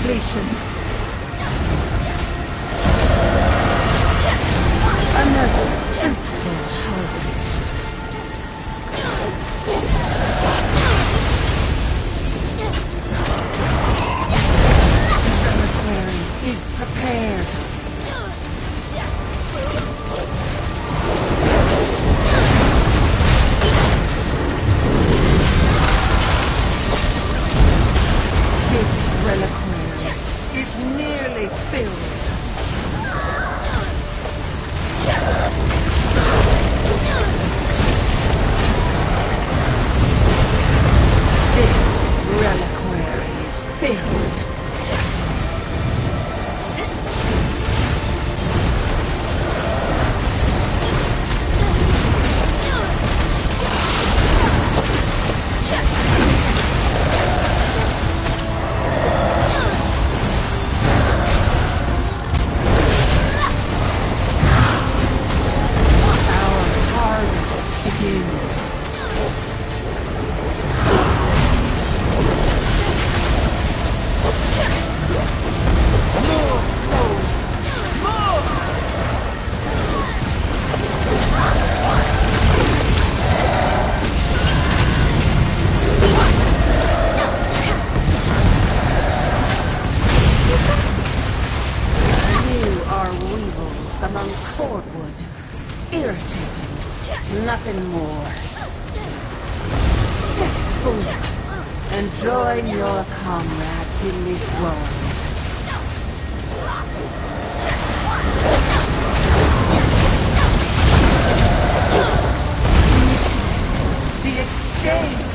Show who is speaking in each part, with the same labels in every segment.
Speaker 1: completion. Another fruitful harvest. The reliquary is prepared. This reliquary is nearly filled. This reliquary is filled. Among cordwood. Irritating. Nothing more. Step forward and join your comrades in this world. The exchange.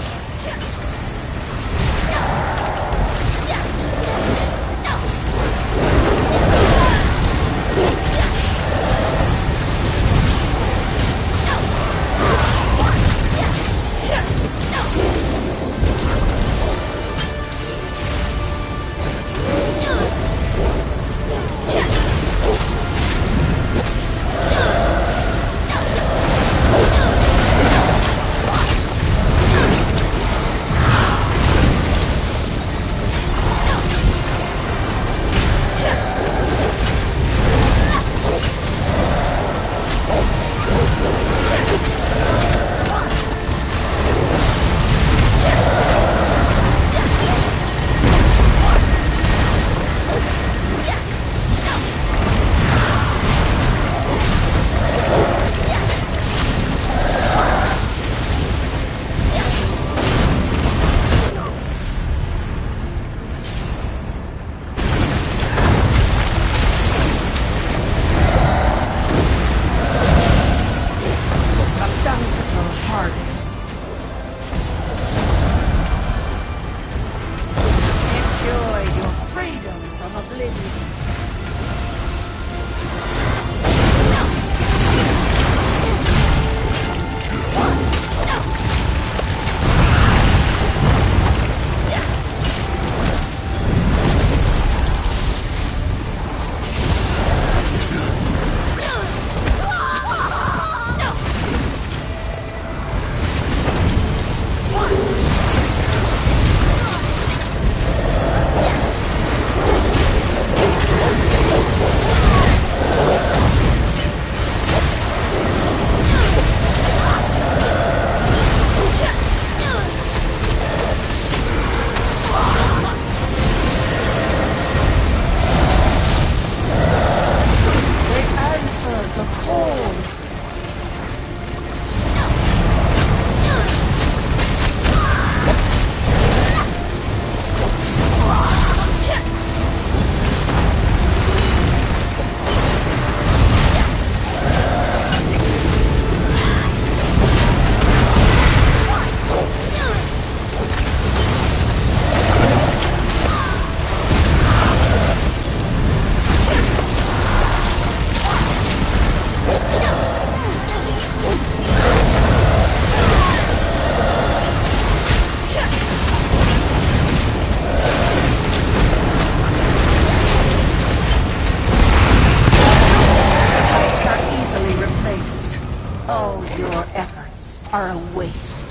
Speaker 2: are a waste.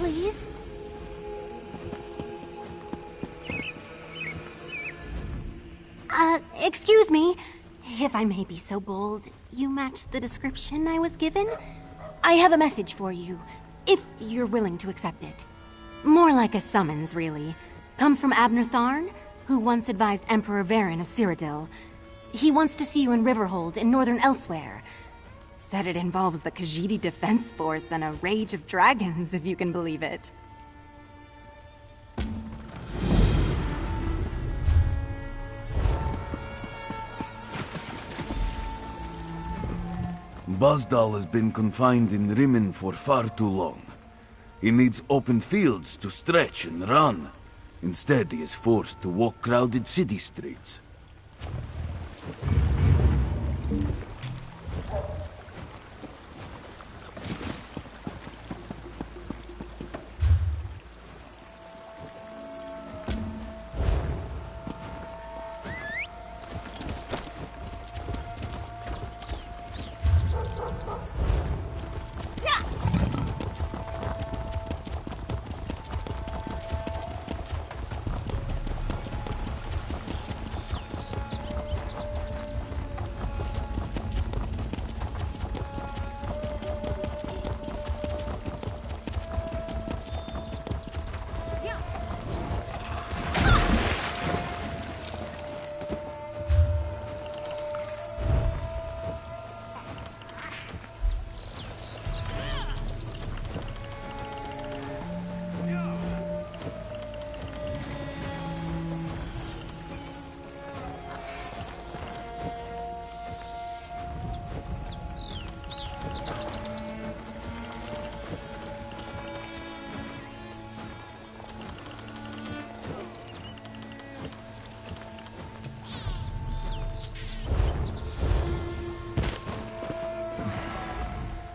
Speaker 2: please? Excuse me. If I may be so bold, you match the description I was given? I have a message for you, if you're willing to accept it. More like a summons, really. Comes from Abner Tharn, who once advised Emperor Varen of Cyrodiil. He wants to see you in Riverhold in northern 2elsewyr. Said it involves the Khajiit Defense Force and a rage of dragons, if you can believe it.
Speaker 3: Bazdal has been confined in Rimmen for far too long. He needs open fields to stretch and run. Instead, he is forced to walk crowded city streets.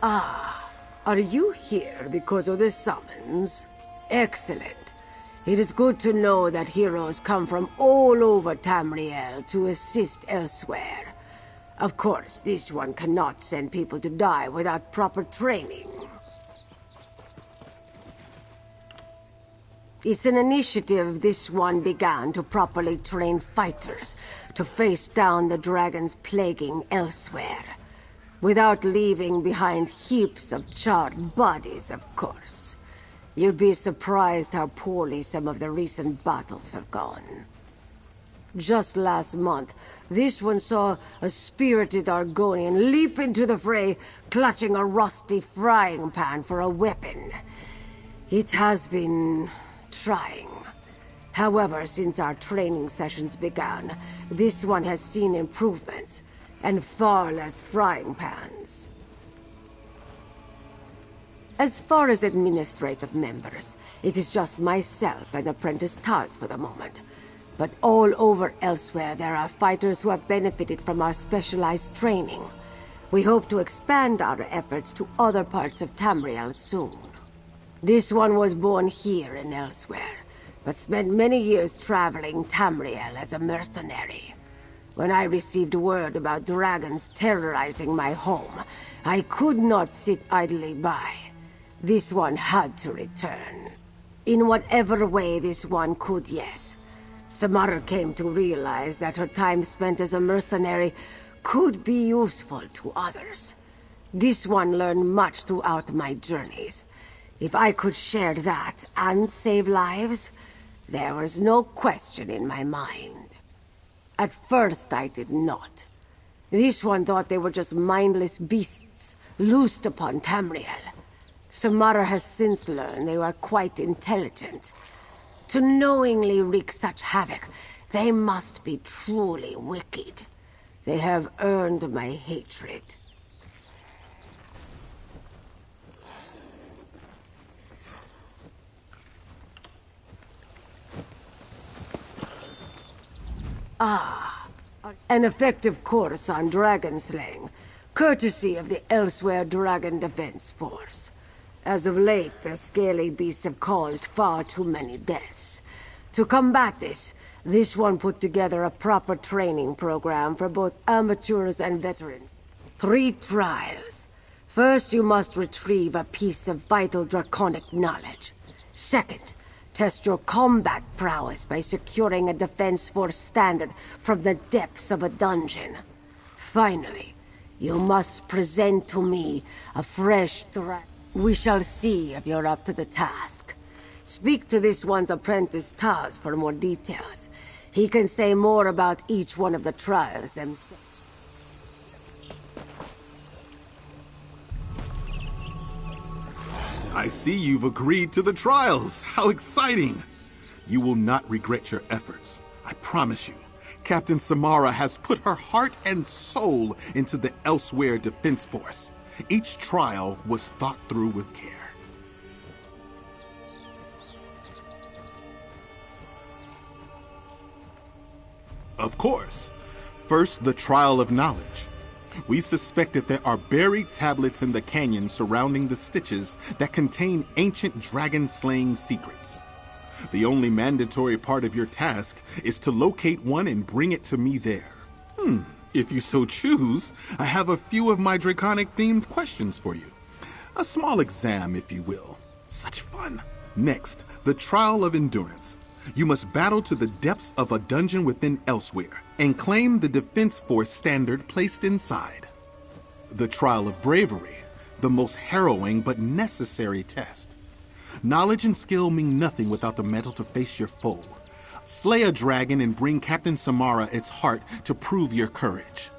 Speaker 4: Ah, are you here because of the summons? Excellent. It is good to know that heroes come from all over Tamriel to assist elsewhere. Of course, this one cannot send people to die without proper training. It's an initiative this one began to properly train fighters to face down the dragons plaguing elsewhere. Without leaving behind heaps of charred bodies, of course. You'd be surprised how poorly some of the recent battles have gone. Just last month, this one saw a spirited Argonian leap into the fray, clutching a rusty frying pan for a weapon. It has been trying. However, since our training sessions began, this one has seen improvements. And far less frying pans. As far as administrative members, it is just myself and Apprentice Taz for the moment. But all over 2elsewyr there are fighters who have benefited from our specialized training. We hope to expand our efforts to other parts of Tamriel soon. This one was born here in 2elsewyr, but spent many years traveling Tamriel as a mercenary. When I received word about dragons terrorizing my home, I could not sit idly by. This one had to return. In whatever way this one could, yes. Samara came to realize that her time spent as a mercenary could be useful to others. This one learned much throughout my journeys. If I could share that and save lives, there was no question in my mind. At first, I did not. This one thought they were just mindless beasts, loosed upon Tamriel. Samara has since learned they were quite intelligent. To knowingly wreak such havoc, they must be truly wicked. They have earned my hatred. Ah, an effective course on dragon slaying, courtesy of the 2elsewyr Dragon Defense Force. As of late, the scaly beasts have caused far too many deaths. To combat this one put together a proper training program for both amateurs and veterans. 3 trials. First, you must retrieve a piece of vital draconic knowledge. Second, test your combat prowess by securing a Defense Force standard from the depths of a dungeon. Finally, you must present to me a fresh threat. We shall see if you're up to the task. Speak to this one's apprentice Taz for more details. He can say more about each one of the trials themselves.
Speaker 5: I see you've agreed to the trials. How exciting! You will not regret your efforts. I promise you. Captain Samara has put her heart and soul into the 2elsewyr Defense Force. Each trial was thought through with care. Of course. First, the trial of knowledge. We suspect that there are buried tablets in the canyon surrounding the Stitches that contain ancient dragon-slaying secrets. The only mandatory part of your task is to locate one and bring it to me there. If you so choose, I have a few of my draconic-themed questions for you. A small exam, if you will. Such fun. Next, the trial of endurance. You must battle to the depths of a dungeon within 2elsewyr and claim the Defense Force standard placed inside. The trial of bravery, the most harrowing but necessary test. Knowledge and skill mean nothing without the mettle to face your foe. Slay a dragon and bring Captain Samara its heart to prove your courage.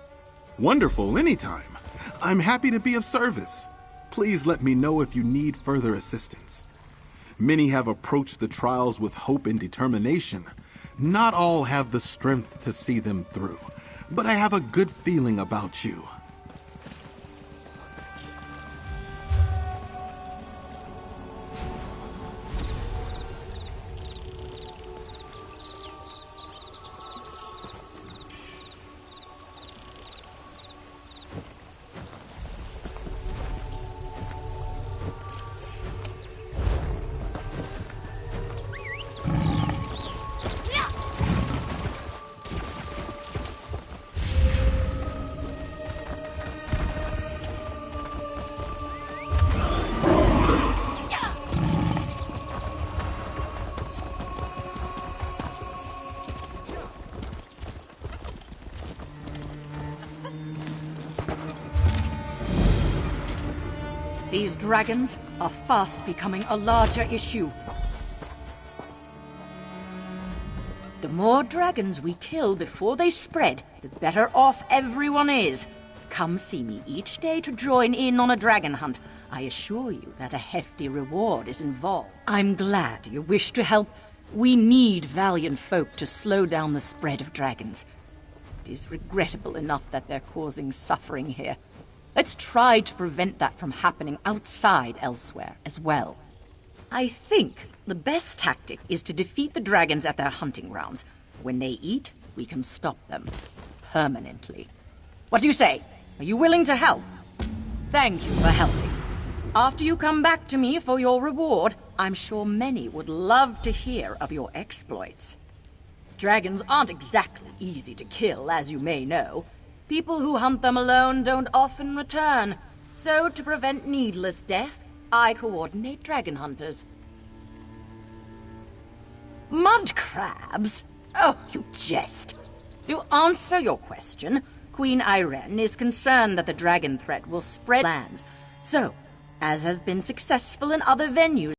Speaker 5: Wonderful, anytime. I'm happy to be of service. Please let me know if you need further assistance. Many have approached the trials with hope and determination. Not all have the strength to see them through, but I have a good feeling about you.
Speaker 6: These dragons are fast becoming a larger issue. The more dragons we kill before they spread, the better off everyone is. Come see me each day to join in on a dragon hunt. I assure you that a hefty reward is involved. I'm glad you wish to help. We need valiant folk to slow down the spread of dragons. It is regrettable enough that they're causing suffering here. Let's try to prevent that from happening outside 2elsewyr as well. I think the best tactic is to defeat the dragons at their hunting grounds. When they eat, we can stop them. Permanently. What do you say? Are you willing to help? Thank you for helping. After you come back to me for your reward, I'm sure many would love to hear of your exploits. Dragons aren't exactly easy to kill, as you may know. People who hunt them alone don't often return. So, to prevent needless death, I coordinate dragon hunters. Mud crabs? Oh, you jest. To answer your question, Queen Irene is concerned that the dragon threat will spread lands. So, as has been successful in other venues,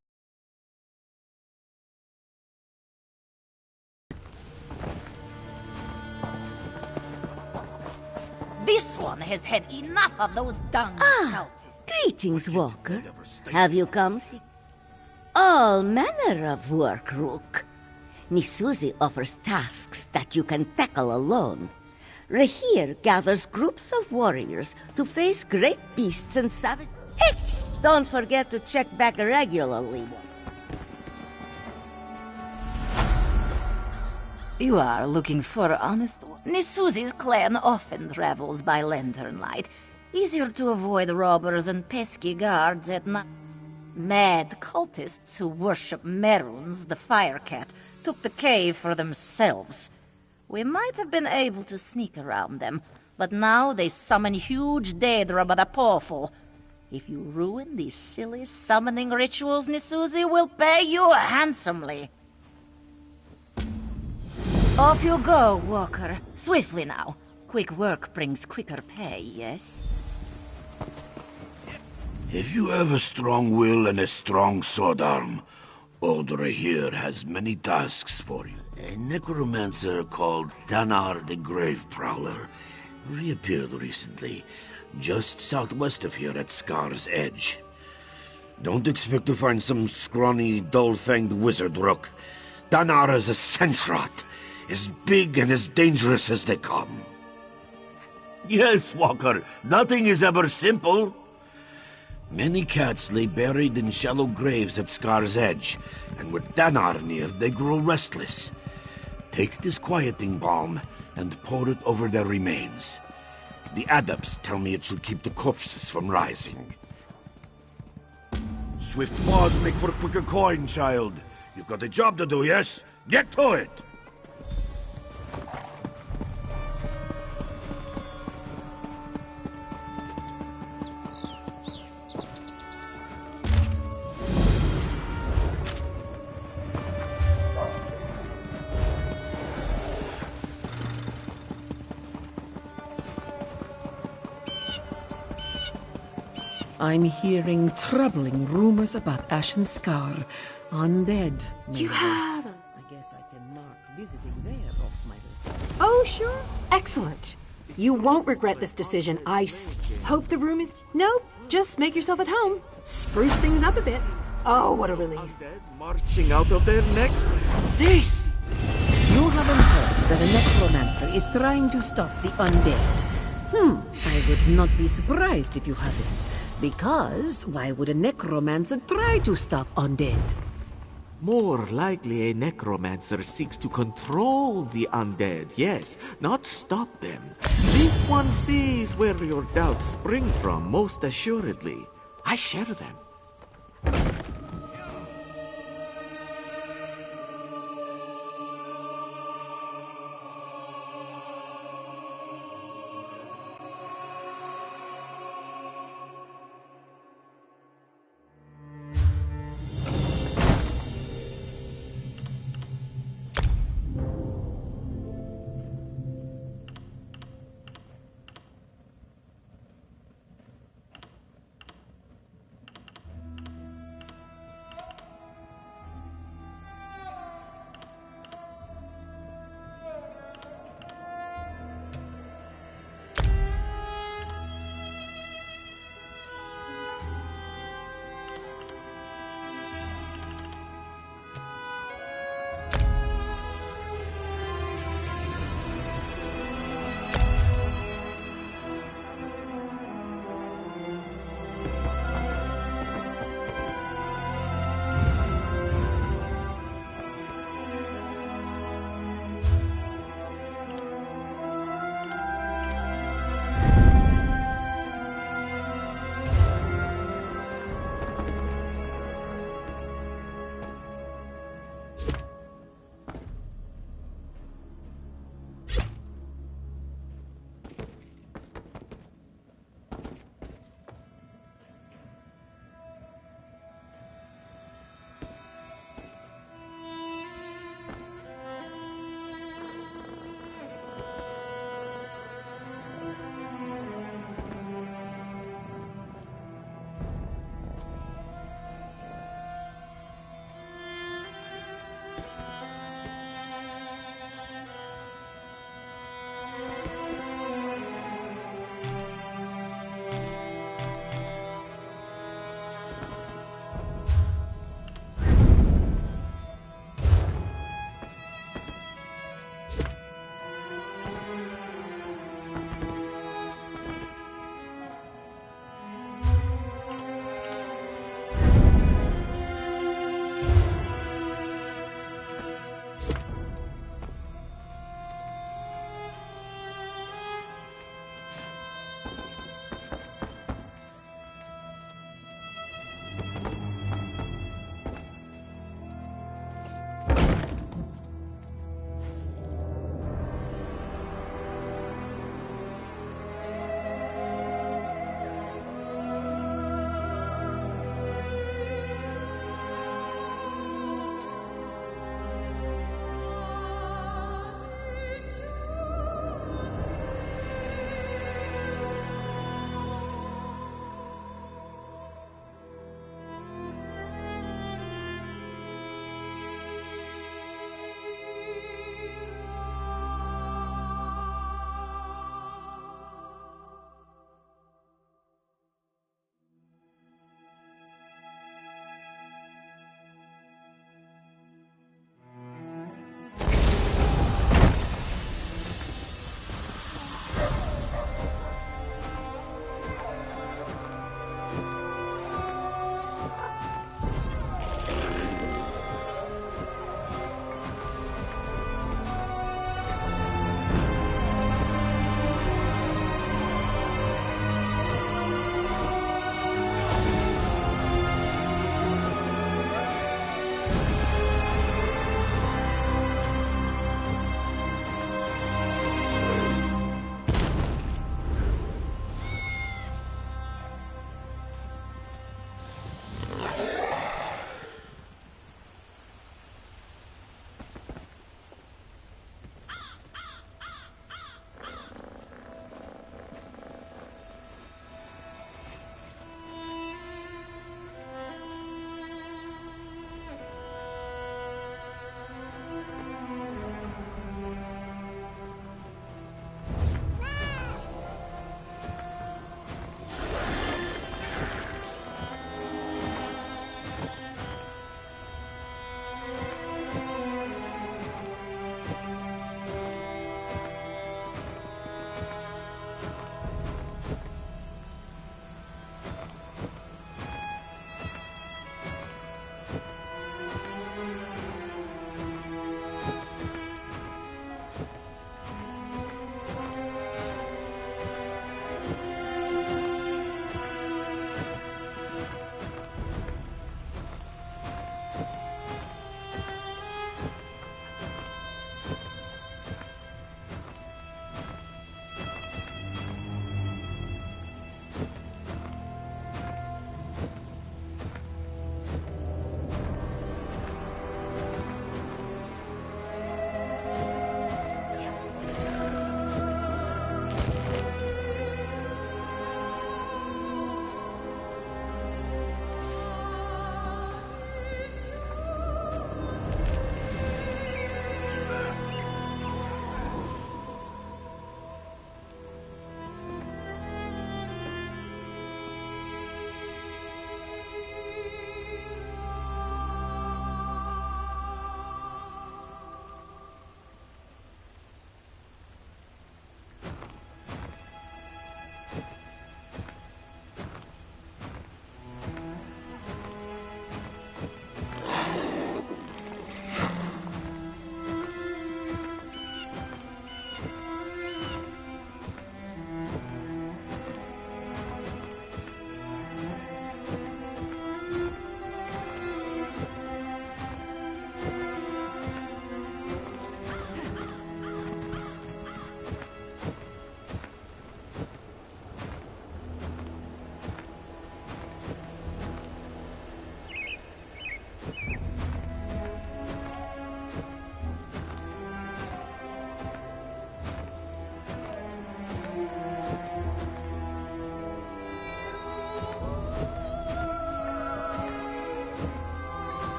Speaker 6: this one has had enough of those dung cultists.
Speaker 1: Greetings, Walker. Have you come? All manner of work, Rook. Nisuzi offers tasks that you can tackle alone. Rahir gathers groups of warriors to face great beasts and savage... Hey! Don't forget to check back regularly.
Speaker 6: You are looking for honest... Nisuzi's clan often travels by lantern light. Easier to avoid robbers and pesky guards at night. Mad cultists who worship Meruns, the fire cat, took the cave for themselves. We might have been able to sneak around them, but now they summon huge Daedra by the pawful. If you ruin these silly summoning rituals, Nisuzi will pay you handsomely. Off you go, Walker. Swiftly now. Quick work brings quicker pay, yes?
Speaker 7: If you have a strong will and a strong sword arm, old Rahir has many tasks for you. A necromancer called Danar the Grave Prowler reappeared recently, just southwest of here at Scar's Edge. Don't expect to find some scrawny, dull-fanged wizard rook. Danar is a sentrat, as big and as dangerous as they come. Yes, Walker, nothing is ever simple. Many cats lay buried in shallow graves at Scar's Edge, and with Danar near, they grow restless. Take this quieting balm and pour it over their remains. The adepts tell me it should keep the corpses from rising. Swift paws make for quicker coin, child. You've got a job to do, yes? Get to it!
Speaker 8: I'm hearing troubling rumors about Ashen Scar. Undead.
Speaker 2: You have...
Speaker 8: I guess I can mark visiting there off my list.
Speaker 9: Oh, sure. Excellent. You won't regret this decision. I hope the room is... Nope. Just make yourself at home. Spruce things up a bit. Oh, what a relief.
Speaker 10: Undead marching out of there next? Cease!
Speaker 8: You haven't heard that a necromancer is trying to stop the undead. I would not be surprised if you haven't. Because why would a necromancer try to stop undead?
Speaker 10: More likely a necromancer seeks to control the undead, yes, not stop them. This one sees where your doubts spring from, most assuredly. I share them.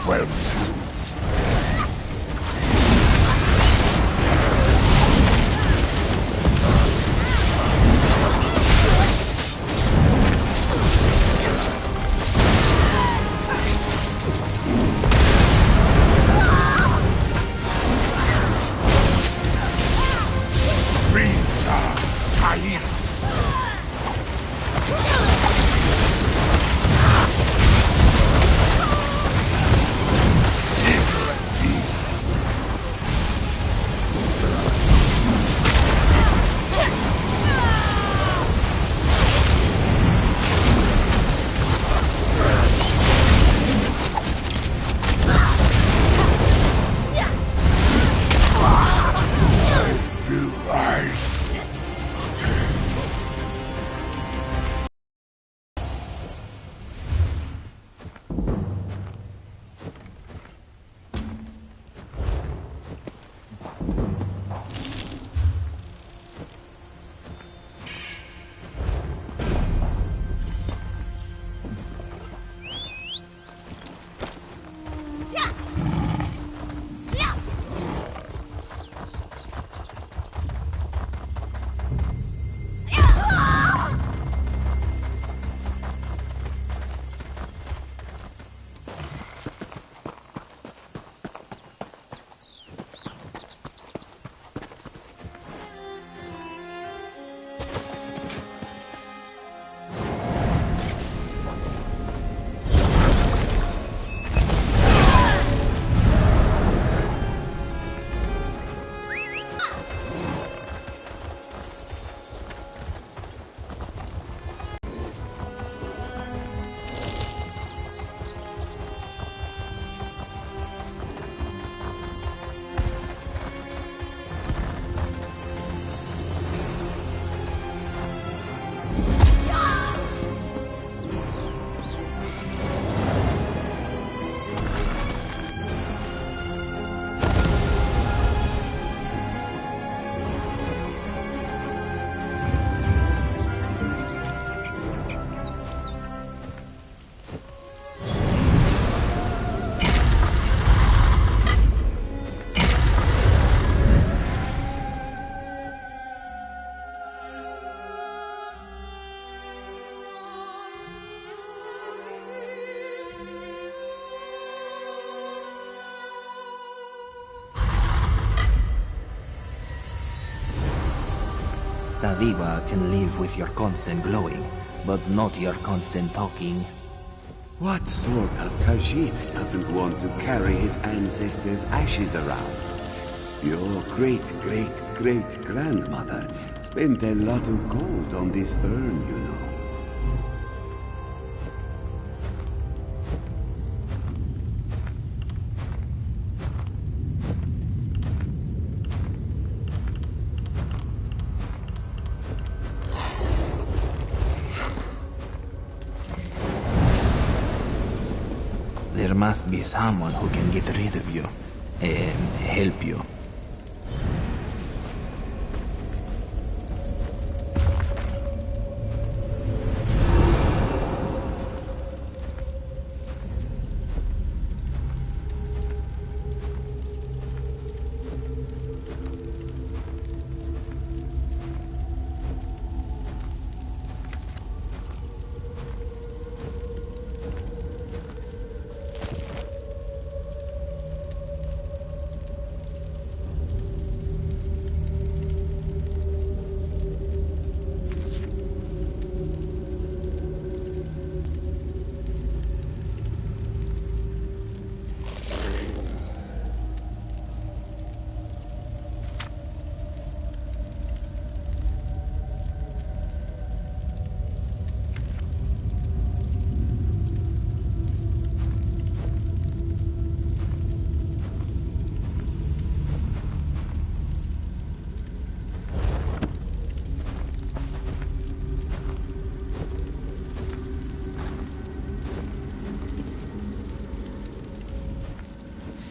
Speaker 7: well soon.
Speaker 11: Saviwa can live with your constant glowing, but not your constant talking.
Speaker 12: What sort of Khajiit doesn't want to carry his ancestors' ashes around? Your great-great-great-grandmother spent a lot of gold on this urn, you know.
Speaker 11: There must be someone who can get rid of you and help you.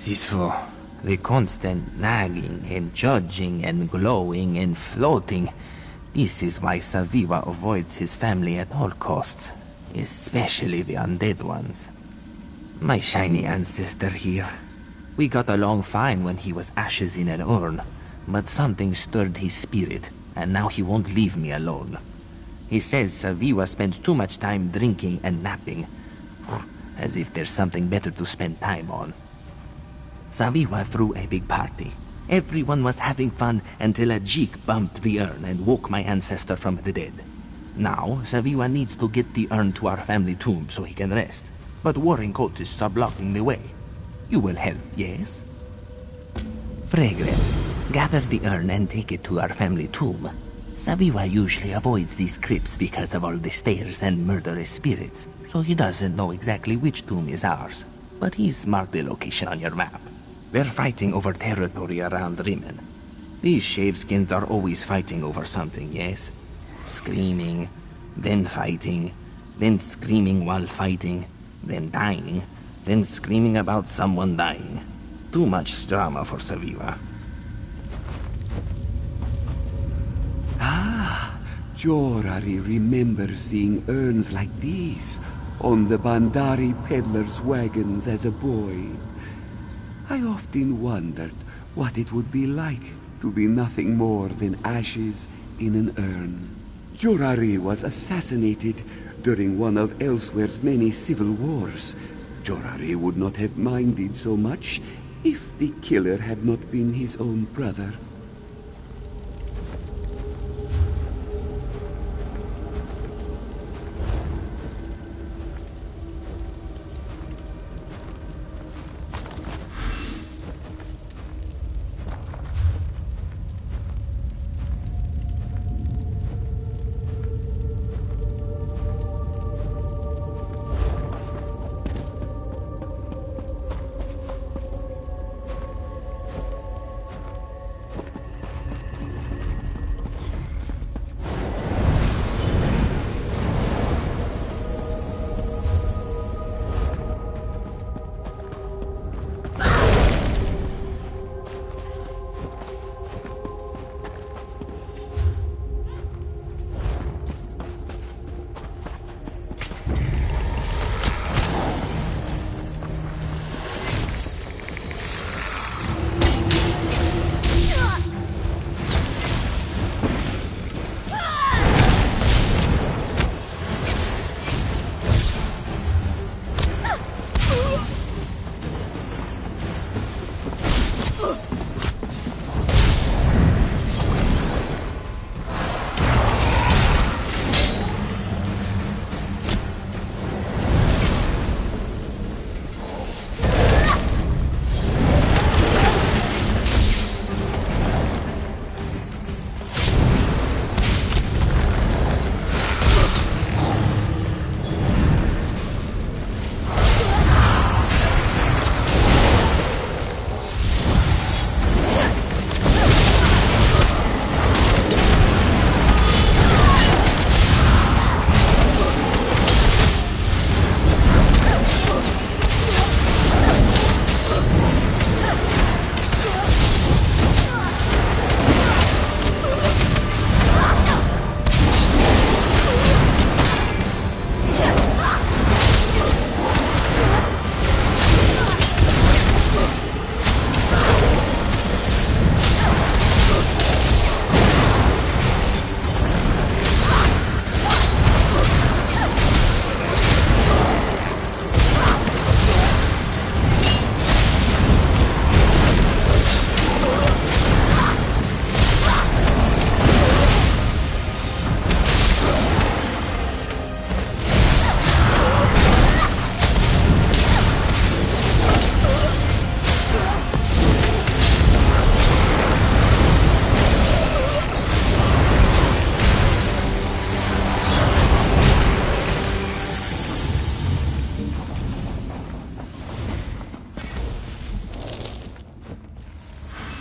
Speaker 11: Siso, the constant nagging and judging and glowing and floating. This is why Saviwa avoids his family at all costs, especially the undead ones. My shiny ancestor here. We got along fine when he was ashes in an urn, but something stirred his spirit, and now he won't leave me alone. He says Saviwa spends too much time drinking and napping, as if there's something better to spend time on. Saviwa threw a big party. Everyone was having fun until a jeek bumped the urn and woke my ancestor from the dead. Now, Saviwa needs to get the urn to our family tomb so he can rest, but warring cultists are blocking the way. You will help, yes? Fragrant, gather the urn and take it to our family tomb. Saviwa usually avoids these crypts because of all the stairs and murderous spirits, so he doesn't know exactly which tomb is ours. But he's marked the location on your map. They're fighting over territory around Rimen. These shaveskins are always fighting over something, yes? Screaming, then fighting, then screaming while fighting, then dying, then screaming about someone dying. Too much drama for Saviwa.
Speaker 12: Ah, Jorari remembers seeing urns like these on the Bandari peddlers' wagons as a boy. I often wondered what it would be like to be nothing more than ashes in an urn. Jorari was assassinated during one of 2elsewyrs' many civil wars. Jorari would not have minded so much if the killer had not been his own brother.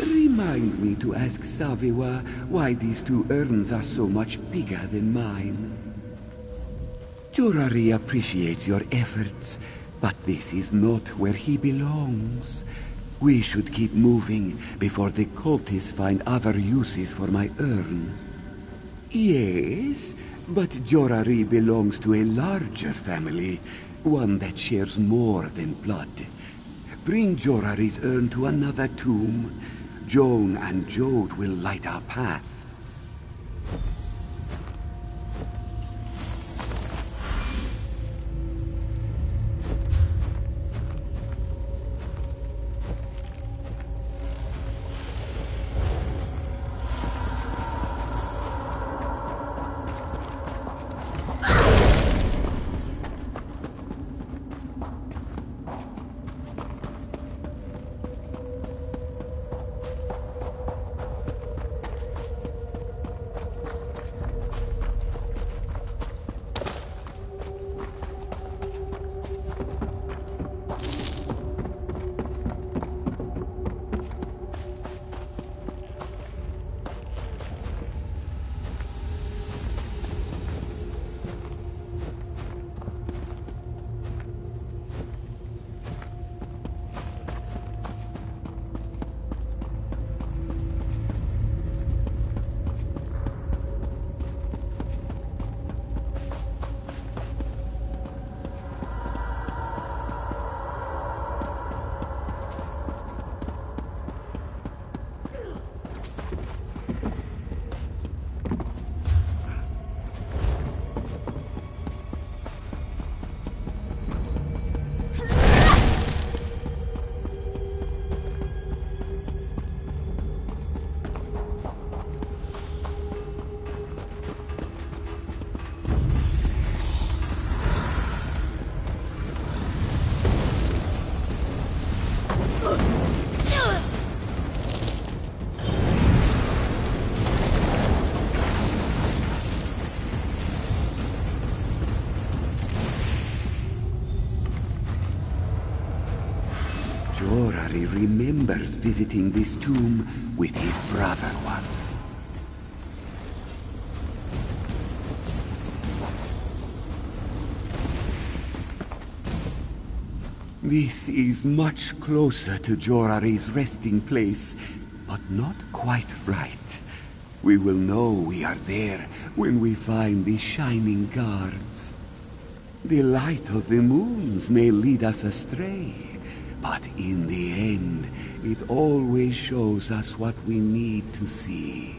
Speaker 12: Remind me to ask Saviwa why these two urns are so much bigger than mine. Jorari appreciates your efforts, but this is not where he belongs. We should keep moving before the cultists find other uses for my urn. Yes, but Jorari belongs to a larger family. one that shares more than blood. Bring Jorari's urn to another tomb. Joan and Jode will light our path. Jorari remembers visiting this tomb with his brother once. This is much closer to Jorari's resting place, but not quite right. We will know we are there when we find the shining guards. The light of the moons may lead us astray, but in the end, it always shows us what we need to see.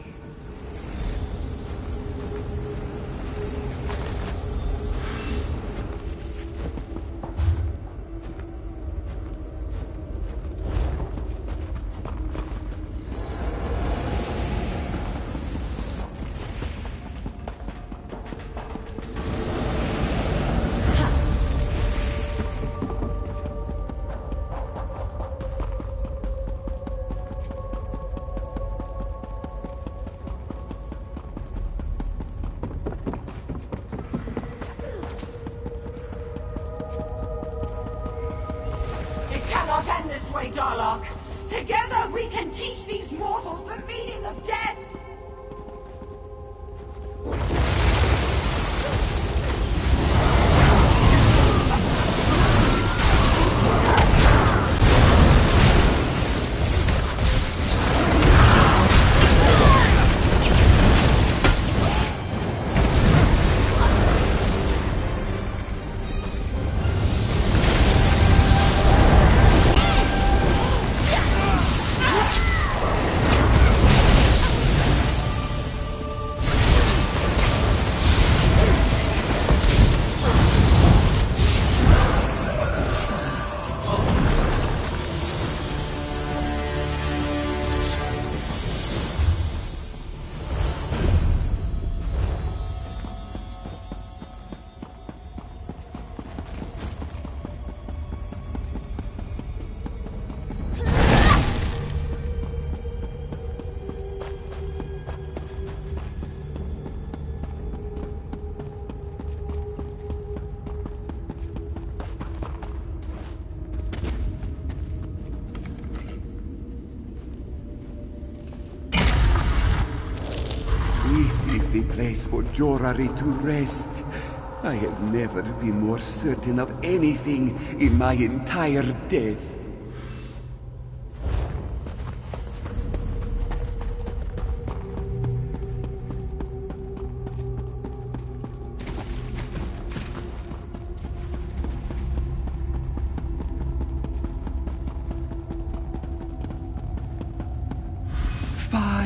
Speaker 13: End this way, Darlock. Together we can teach these mortals the meaning of death.
Speaker 12: This is the place for Jorari to rest. I have never been more certain of anything in my entire death.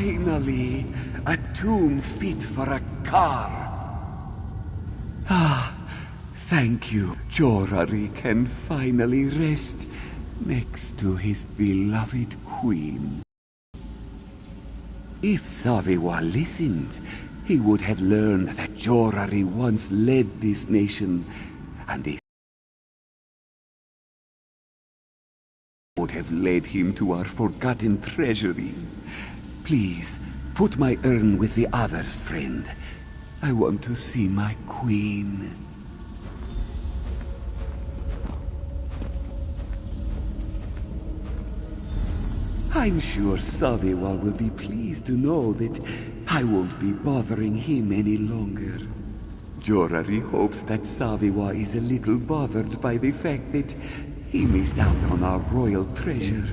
Speaker 12: Finally, a tomb fit for a car. Ah, thank you. Jorari can finally rest next to his beloved queen. If Saviwa listened, he would have learned that Jorari once led this nation, and if would have led him to our forgotten treasury. Please, put my urn with the others, friend. I want to see my queen. I'm sure Saviwa will be pleased to know that I won't be bothering him any longer. Jorari hopes that Saviwa is a little bothered by the fact that he missed out on our royal treasure.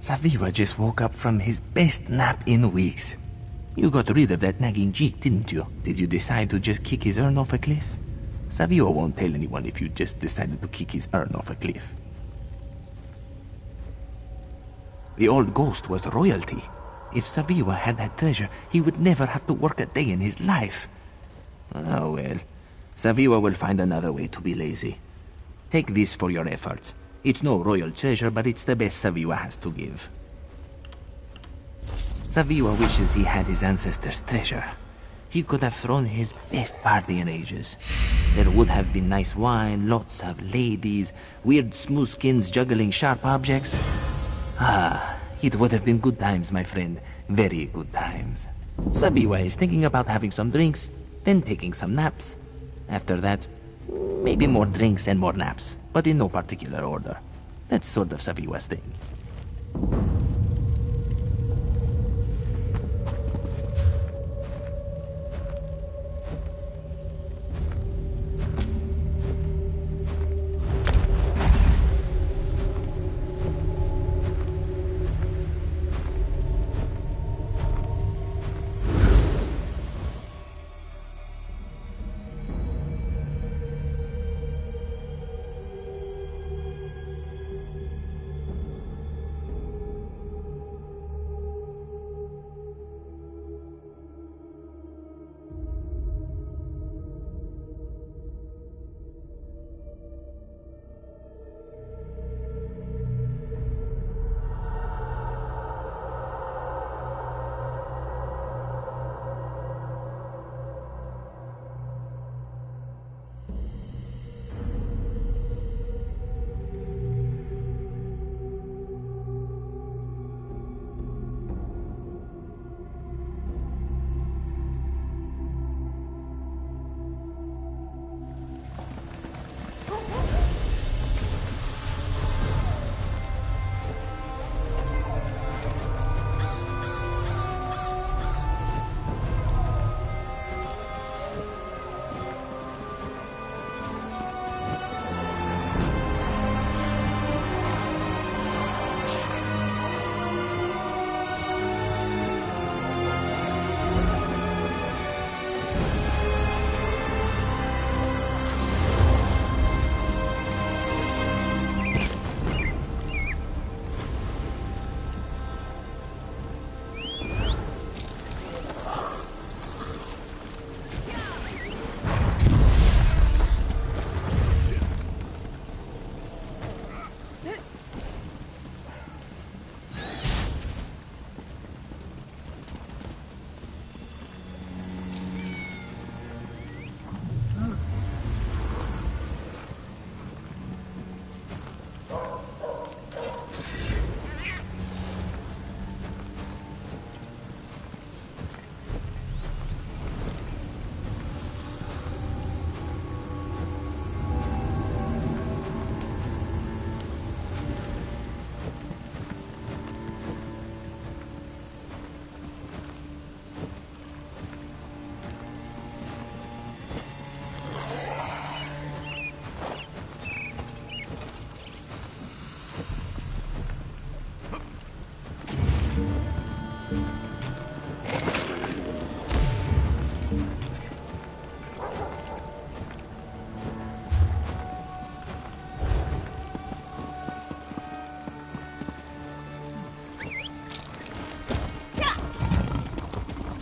Speaker 11: Saviwa just woke up from his best nap in weeks. You got rid of that nagging cheek, didn't you? Did you decide to just kick his urn off a cliff? Saviwa won't tell anyone if you just decided to kick his urn off a cliff. The old ghost was royalty. If Saviwa had that treasure, he would never have to work a day in his life. Oh well, Saviwa will find another way to be lazy. Take this for your efforts. It's no royal treasure, but it's the best Saviwa has to give. Saviwa wishes he had his ancestors' treasure. He could have thrown his best party in ages. There would have been nice wine, lots of ladies, weird smooth skins juggling sharp objects. Ah, it would have been good times, my friend. Very good times. Saviwa is thinking about having some drinks, then taking some naps. After that, maybe more drinks and more naps, but in no particular order. That's sort of Saviwa's thing.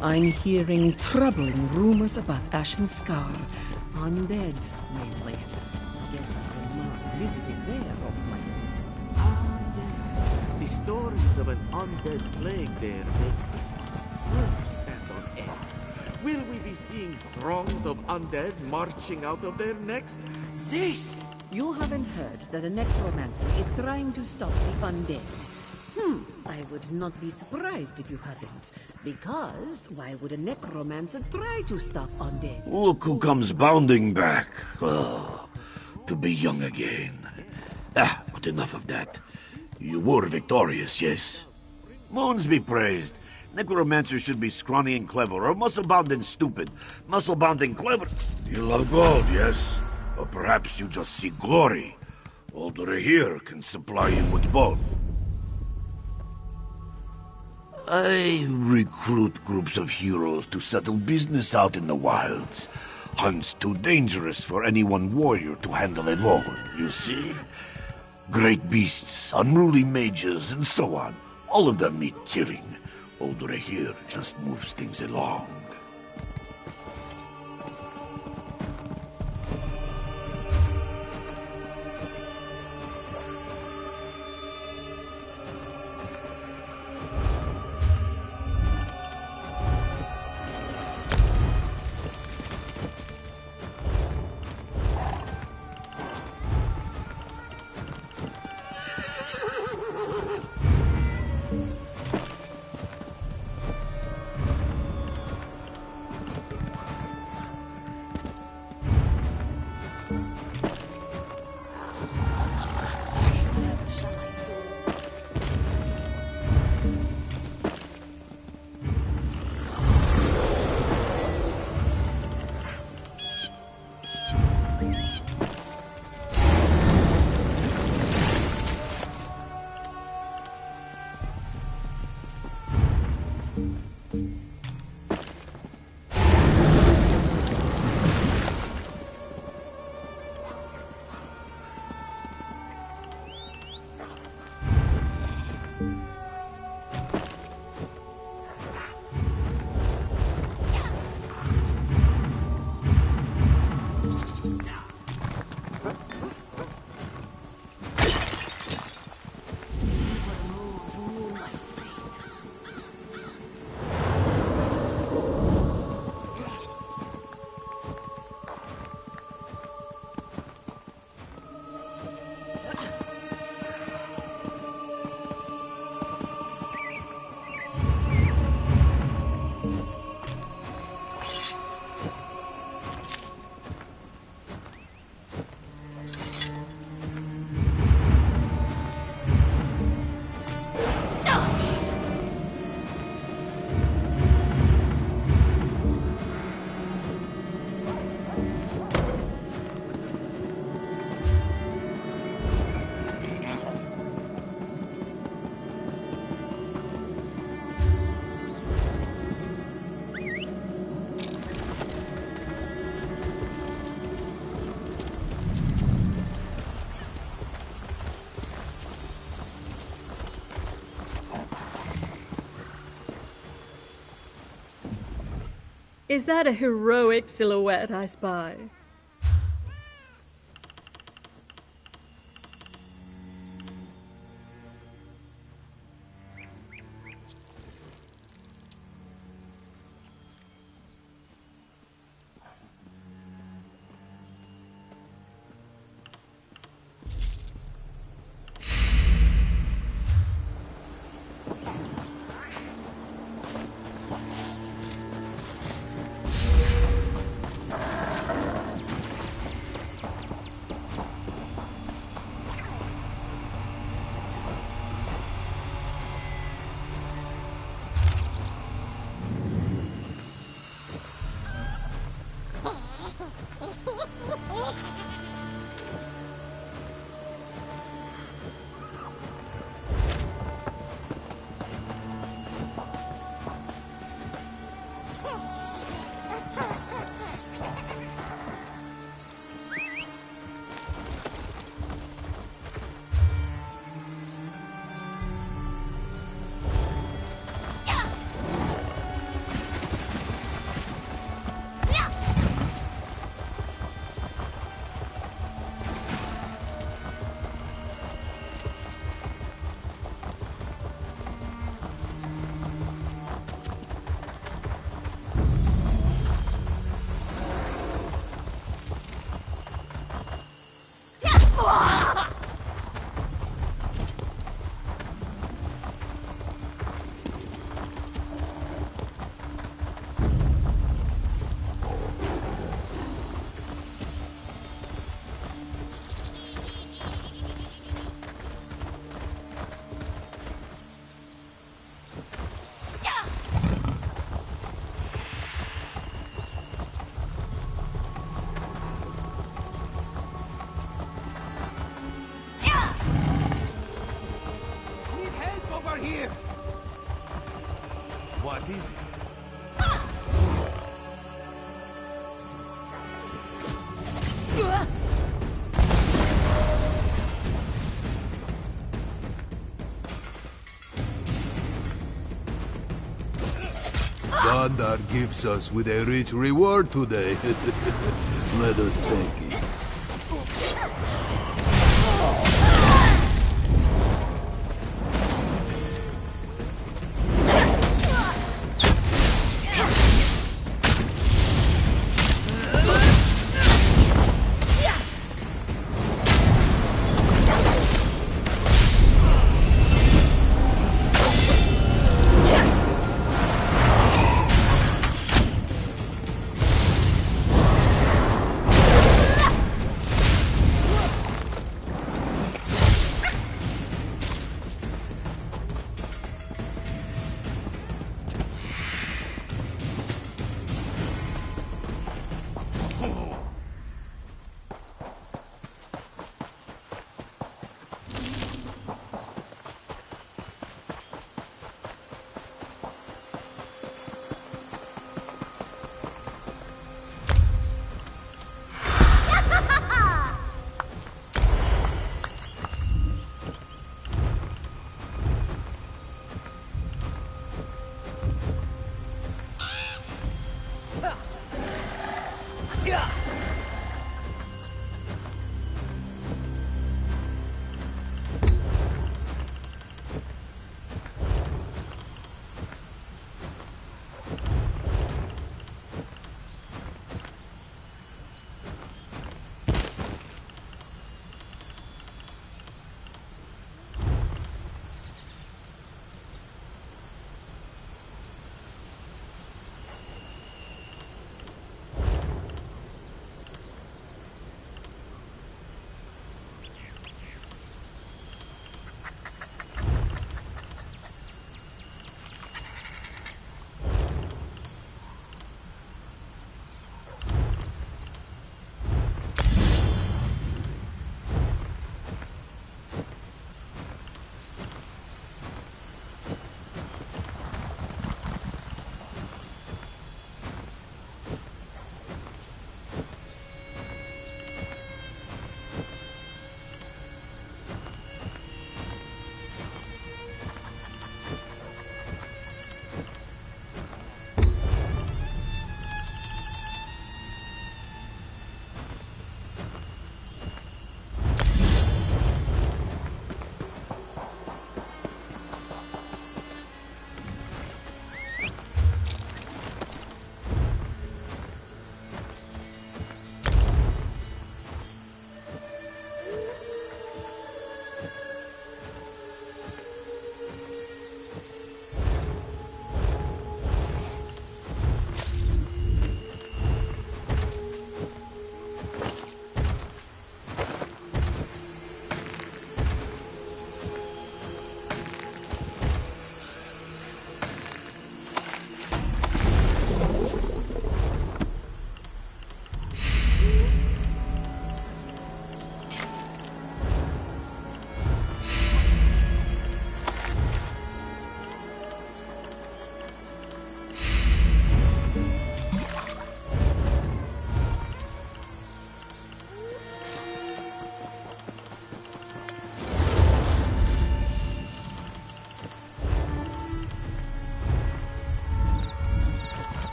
Speaker 8: I'm hearing troubling rumors about Ashen Scar. Undead, mainly. Guess I will not visit it there of my list.
Speaker 10: Ah, yes. The stories of an undead plague there makes the spot's fur stand on end. Will we be seeing throngs of undead marching out of there next? This!
Speaker 8: You haven't heard that a necromancer is trying to stop the undead. I would not be surprised if you haven't. Because why would a necromancer try to stop undead?
Speaker 7: Look who comes bounding back. Oh, to be young again. But enough of that. You were victorious, yes? Moons be praised. Necromancers should be scrawny and clever, or muscle-bound and stupid. Muscle-bound and clever. You love gold, yes? Or perhaps you just seek glory. Older here can supply you with both. I recruit groups of heroes to settle business out in the wilds. Hunts too dangerous for any one warrior to handle alone, you see? Great beasts, unruly mages, and so on. All of them need killing. Older here just moves things along.
Speaker 14: Is that a heroic silhouette I spy?
Speaker 15: Bandar gives us with a rich reward today. Let us take it.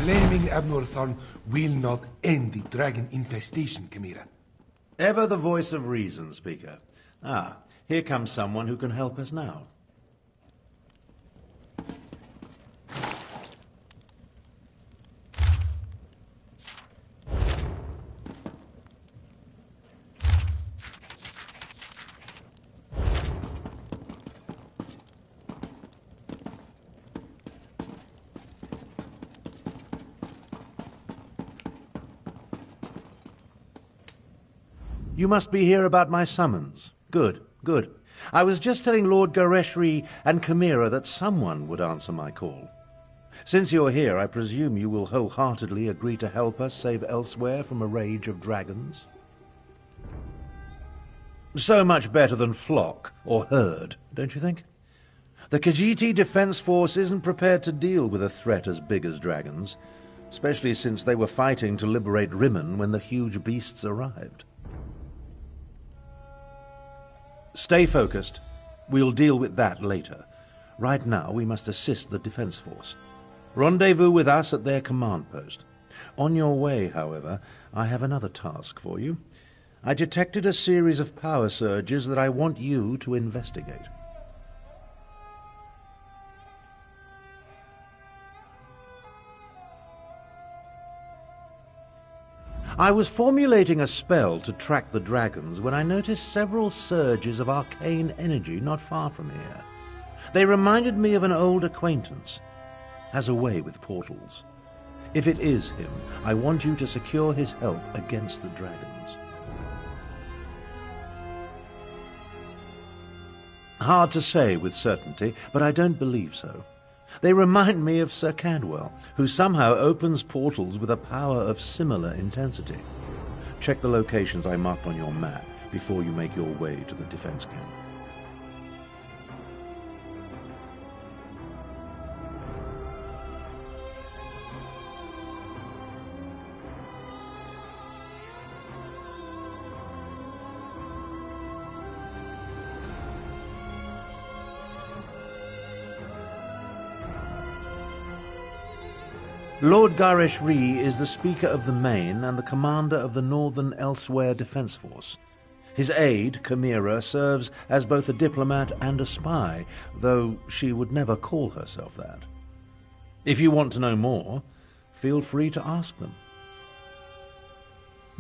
Speaker 16: Blaming Abnorthorn will not end the dragon infestation, Chimera.
Speaker 17: Ever the voice of reason, Speaker. Ah, here comes someone who can help us now. You must be here about my summons. Good, good. I was just telling Lord Gareshri and Chimera that someone would answer my call. Since you're here, I presume you will wholeheartedly agree to help us save Elsewhere from a rage of dragons? So much better than flock or herd, don't you think? The Khajiiti Defense Force isn't prepared to deal with a threat as big as dragons, especially since they were fighting to liberate Rimmon when the huge beasts arrived. Stay focused. We'll deal with that later. Right now, we must assist the Defense Force. Rendezvous with us at their command post. On your way, however, I have another task for you. I detected a series of power surges that I want you to investigate. I was formulating a spell to track the dragons when I noticed several surges of arcane energy not far from here. They reminded me of an old acquaintance. Has a way with portals. If it is him, I want you to secure his help against the dragons. Hard to say with certainty, but I don't believe so. They remind me of Sir Cadwell, who somehow opens portals with a power of similar intensity. Check the locations I marked on your map before you make your way to the defense camp. Lord Gareshri is the Speaker of the Main and the commander of the Northern Elsewhere Defense Force. His aide, Chimera, serves as both a diplomat and a spy, though she would never call herself that. If you want to know more, feel free to ask them.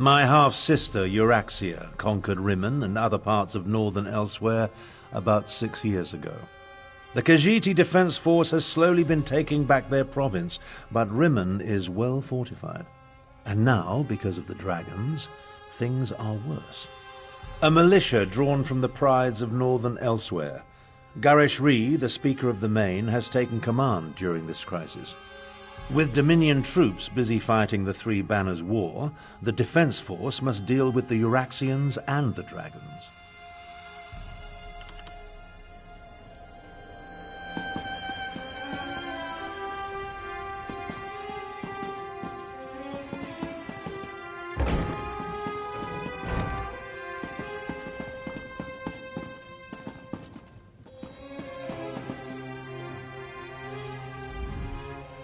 Speaker 17: My half-sister, Euraxia, conquered Rimmon and other parts of northern Elsewhere about 6 years ago. The Khajiiti Defense Force has slowly been taking back their province, but Rimmon is well fortified. And now, because of the dragons, things are worse. A militia drawn from the prides of northern Elsewhere. Garish Ree, the Speaker of the Main, has taken command during this crisis. With Dominion troops busy fighting the Three Banners War, the Defense Force must deal with the Euraxians and the dragons.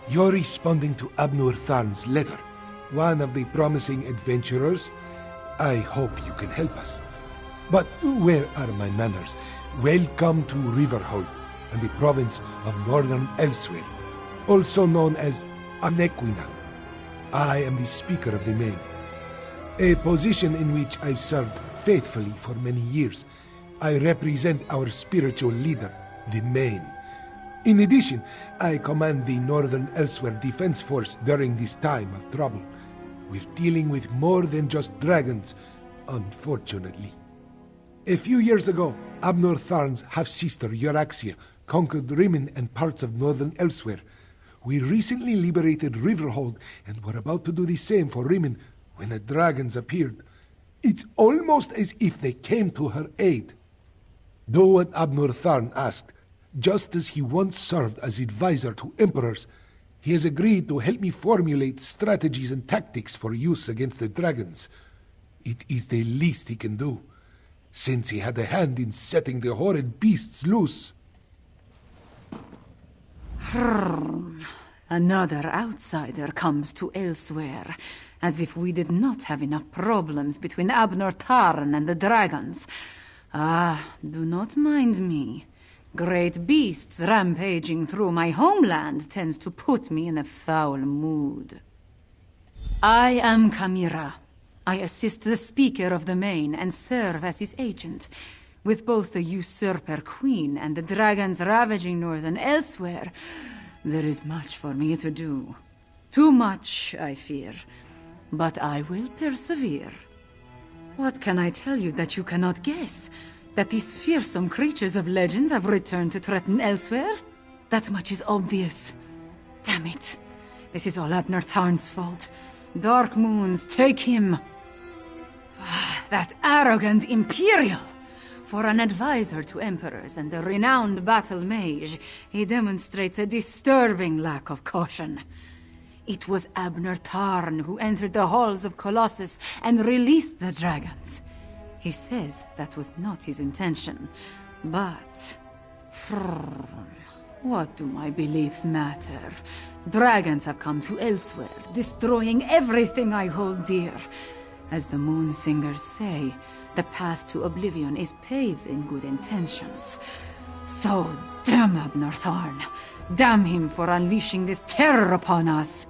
Speaker 16: You're responding to Abnur Tharn's letter, one of the promising adventurers. I hope you can help us. But where are my manners? Welcome to Riverhold and the province of Northern Elsewhere, also known as nimhnïanærds. I am the Speaker of the Main, a position in which I've served faithfully for many years. I represent our spiritual leader, the Main. In addition, I command the Northern Elsewhere Defense Force during this time of trouble. We're dealing with more than just dragons, unfortunately. A few years ago, Abnur Tharn's half-sister Euraxia conquered Rimmon and parts of Northern Elsewhere. We recently liberated Riverhold and were about to do the same for Rimmon when the dragons appeared. It's almost as if they came to her aid. Do what Abnur Tharn asked. Just as he once served as advisor to emperors, he has agreed to help me formulate strategies and tactics for use against the dragons. It is the least he can do, since he had a hand in setting the horrid beasts loose.
Speaker 18: Another outsider comes to Elsewhere, as if we did not have enough problems between Abnur Tharn and the dragons. Do not mind me. Great beasts rampaging through my homeland tends to put me in a foul mood. I am Kamira. I assist the Speaker of the Main and serve as his agent. With both the usurper queen and the dragons ravaging northern Elsewhere, there is much for me to do. Too much, I fear. But I will persevere. What can I tell you that you cannot guess? That these fearsome creatures of legend have returned to threaten Elsewhere? That much is obvious. Damn it. This is all Abnur Tharn's fault. Dark Moons, take him. That arrogant Imperial! For an advisor to emperors and a renowned battle mage, he demonstrates a disturbing lack of caution. It was Abnur Tharn who entered the halls of Colossus and released the dragons. He says that was not his intention, but... what do my beliefs matter? Dragons have come to Elsewhere, destroying everything I hold dear. As the Moon Singers say, the path to oblivion is paved in good intentions. So, damn Abnur Tharn. Damn him for unleashing this terror upon us.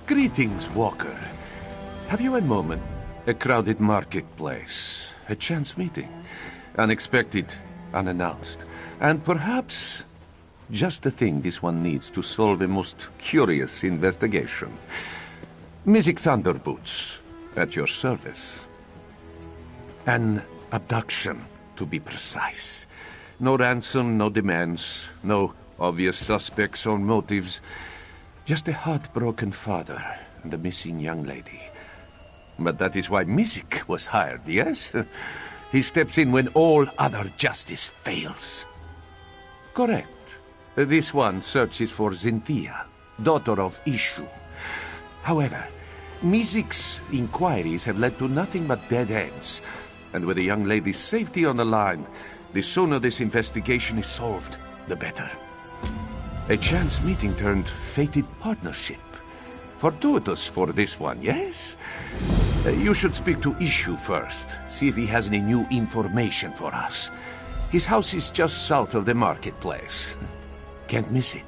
Speaker 19: Greetings, Walker. Have you a moment? A crowded marketplace, a chance meeting, unexpected, unannounced, and perhaps just the thing this one needs to solve a most curious investigation. Mystic Thunderboots, at your service. An abduction, to be precise. No ransom, no demands, no obvious suspects or motives. Just a heartbroken father and a missing young lady. But that is why Mystic was hired, yes? He steps in when all other justice fails. Correct. This one searches for Xynthia, daughter of Ishu. However, Mizik's inquiries have led to nothing but dead ends. And with the young lady's safety on the line, the sooner this investigation is solved, the better. A chance meeting turned fated partnership. Fortuitous for this one, yes? You should speak to Ishu first, see if he has any new information for us. His house is just south of the marketplace. Can't miss it.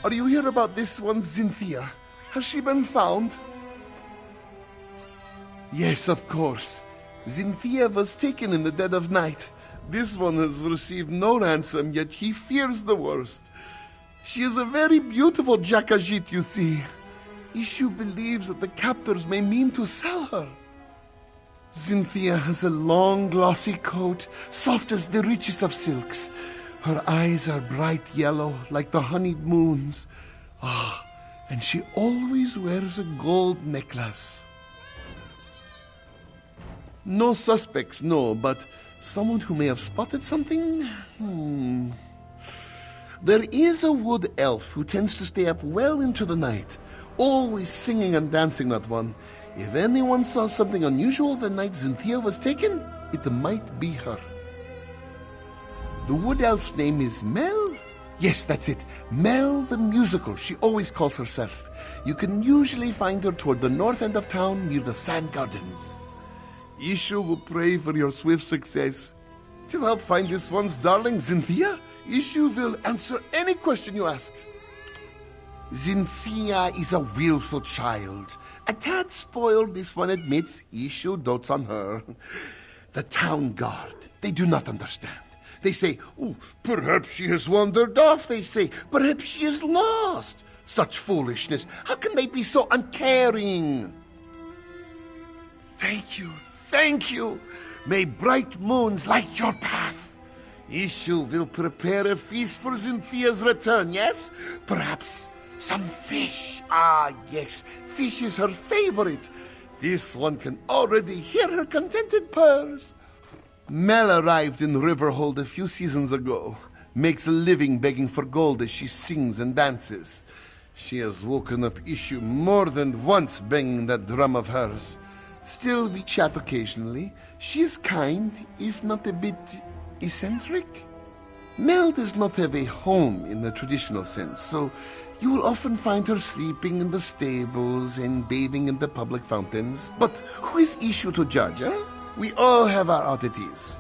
Speaker 20: Are you here about this one, Xynthia? Has she been found? Yes, of course. Xynthia was taken in the dead of night. This one has received no ransom, yet he fears the worst. She is a very beautiful Jakajit, you see. Ishu believes that the captors may mean to sell her. Xynthia has a long, glossy coat, soft as the richest of silks. Her eyes are bright yellow, like the honeyed moons. Ah, and she always wears a gold necklace. No suspects, no, but someone who may have spotted something? There is a wood elf who tends to stay up well into the night, always singing and dancing, that one. If anyone saw something unusual the night Xynthia was taken, it might be her. The wood elf's name is Mel? Yes, that's it. Mel the Musical, she always calls herself. You can usually find her toward the north end of town near the Sand Gardens. Ishu will pray for your swift success. To help find this one's darling Xynthia, Ishu will answer any question you ask. Xynthia is a willful child. A tad spoiled, this one admits. Ishu dotes on her. The town guard, they do not understand. They say, oh, perhaps she has wandered off. They say, perhaps she is lost. Such foolishness. How can they be so uncaring? Thank you, thank you. May bright moons light your path. Ishu will prepare a feast for Xynthia's return, yes? Perhaps some fish. Ah, yes, fish is her favorite. This one can already hear her contented purrs. Mel arrived in Riverhold a few seasons ago. Makes a living begging for gold as she sings and dances. She has woken up Ishu more than once banging that drum of hers. Still, we chat occasionally. She is kind, if not a bit eccentric. Mel does not have a home in the traditional sense, so you will often find her sleeping in the stables and bathing in the public fountains. But who is Ishu to judge, eh? We all have our oddities.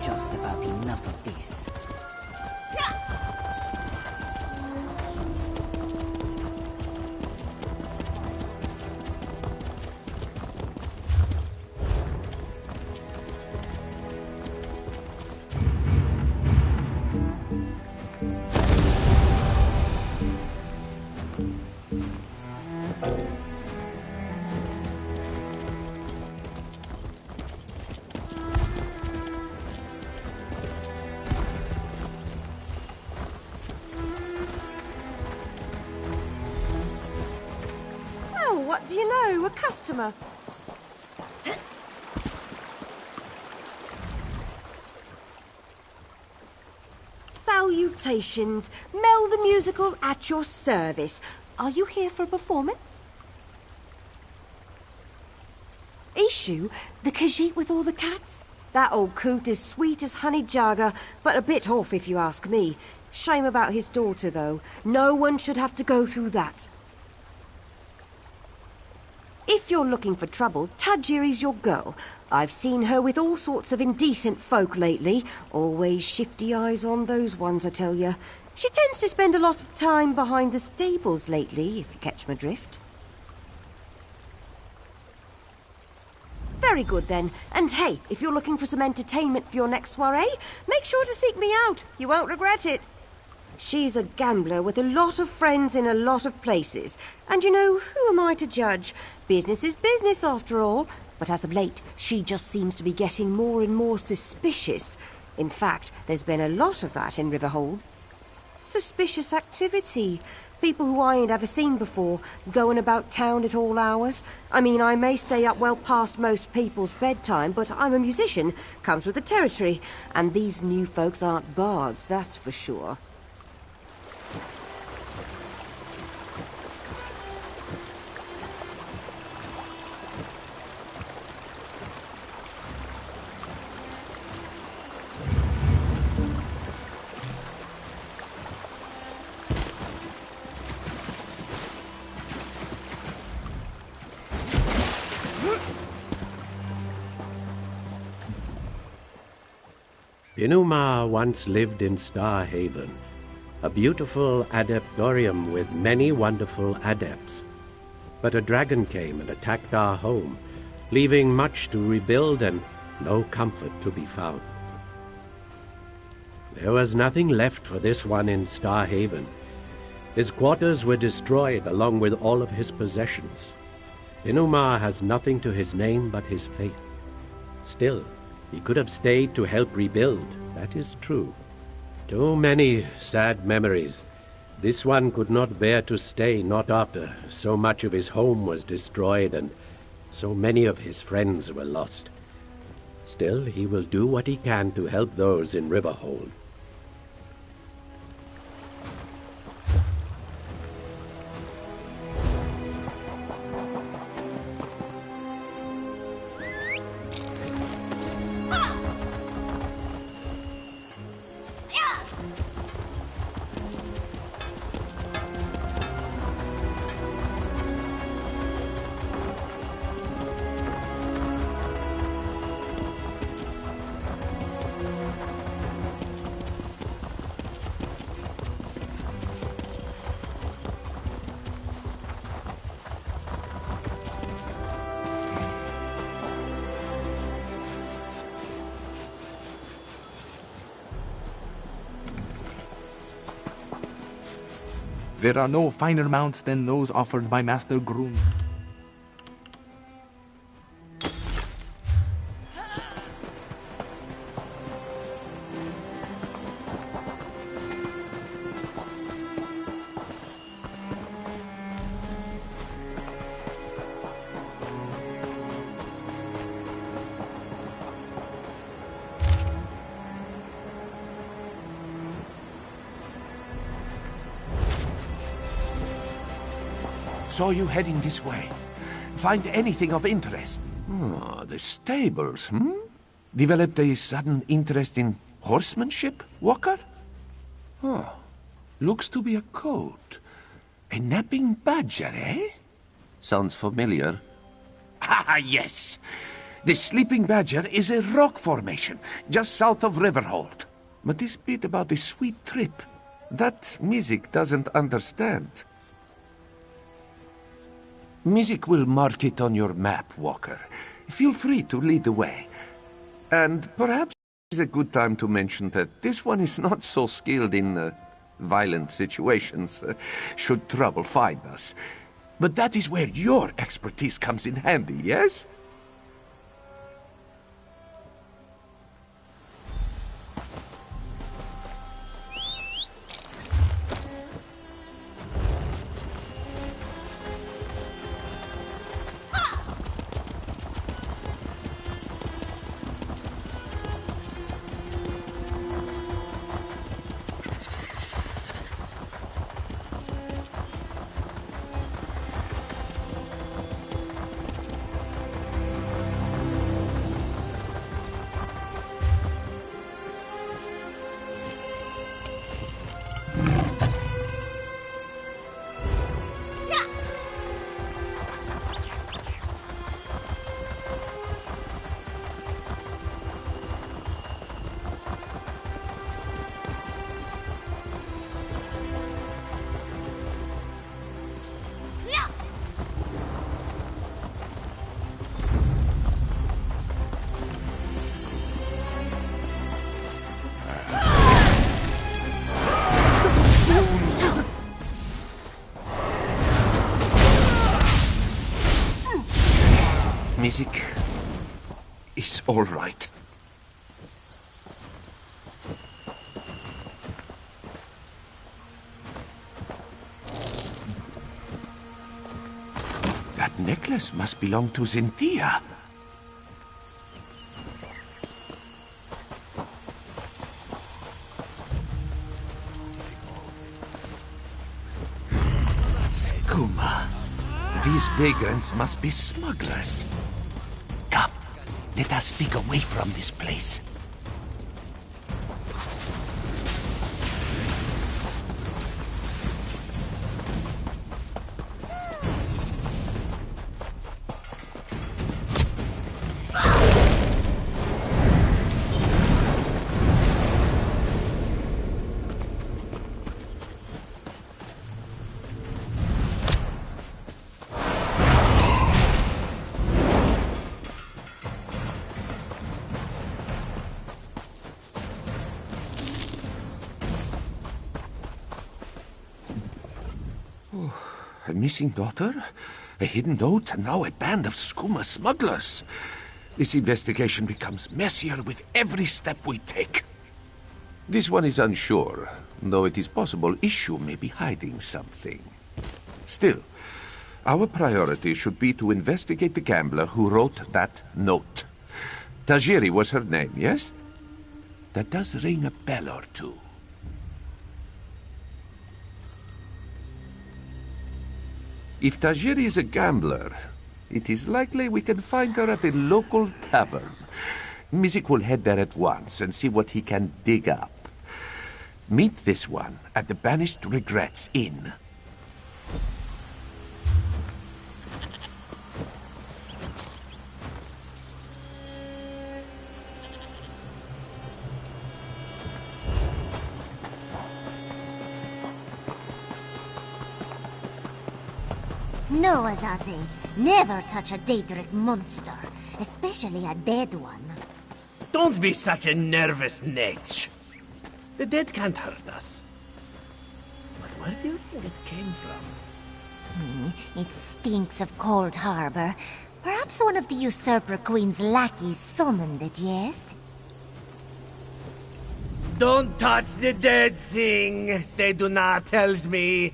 Speaker 1: Just about enough of this.
Speaker 21: What do you know? A customer. Salutations. Mel the Musical at your service. Are you here for a performance? issue? The Khajiit with all the cats? That old coot is sweet as honey jagger, but a bit off if you ask me. Shame about his daughter, though. No one should have to go through that. If you're looking for trouble, Tajiri's your girl. I've seen her with all sorts of indecent folk lately. Always shifty eyes on those ones, I tell you. She tends to spend a lot of time behind the stables lately, if you catch my drift. Very good, then. And hey, if you're looking for some entertainment for your next soiree, make sure to seek me out. You won't regret it. She's a gambler with a lot of friends in a lot of places. And you know, who am I to judge? Business is business, after all. But as of late, she just seems to be getting more and more suspicious. In fact, there's been a lot of that in Riverhold. Suspicious activity. People who I ain't ever seen before, going about town at all hours. I mean, I may stay up well past most people's bedtime, but I'm a musician, comes with the territory. And these new folks aren't bards, that's for sure.
Speaker 3: Inuma once lived in Star Haven, a beautiful adeptorium with many wonderful adepts. But a dragon came and attacked our home, leaving much to rebuild and no comfort to be found. There was nothing left for this one in Star Haven. His quarters were destroyed along with all of his possessions. Inuma has nothing to his name but his faith. Still, he could have stayed to help rebuild, that is true. Too many sad memories. This one could not bear to stay, not after so much of his home was destroyed and so many of his friends were lost. Still, he will do what he can to help those in Riverhold.
Speaker 11: There are no finer mounts than those offered by Master Groom.
Speaker 19: Saw you heading this way. Find anything of interest? Oh, the stables, Developed a sudden interest in horsemanship, Walker? Oh, looks to be a coat. A napping badger, eh? Sounds familiar. Ah, yes! The sleeping badger is a rock formation, just south of Riverhold. But this bit about the sweet trip, that Mizik doesn't understand. Mizik will mark it on your map, Walker. Feel free to lead the way. And perhaps it's a good time to mention that this one is not so skilled in violent situations, should trouble find us. But that is where your expertise comes in handy, yes?
Speaker 7: Music is all right. That necklace must belong to Cynthia. Skooma. These vagrants must be smugglers. Come, let us dig away from this place. A missing daughter, a hidden note, and now a band of skooma smugglers. This investigation becomes messier with every step we take. This one is unsure, though it is possible Ishu may be hiding something. Still, our priority should be to investigate the gambler who wrote that note. Tajiri was her name, yes? That does ring a bell or two. If Tajiri is a gambler, it is likely we can find her at a local tavern. Mizik will head there at once and see what he can dig up. Meet this one at the Banished Regrets Inn.
Speaker 4: No, Azazi. Never touch a Daedric monster, especially a dead one.
Speaker 22: Don't be such a nervous netch. The dead can't hurt us. But where do you think it came from?
Speaker 4: It stinks of Cold Harbor. Perhaps one of the Usurper Queen's lackeys summoned it, yes?
Speaker 22: Don't touch the dead thing, they do not tells me.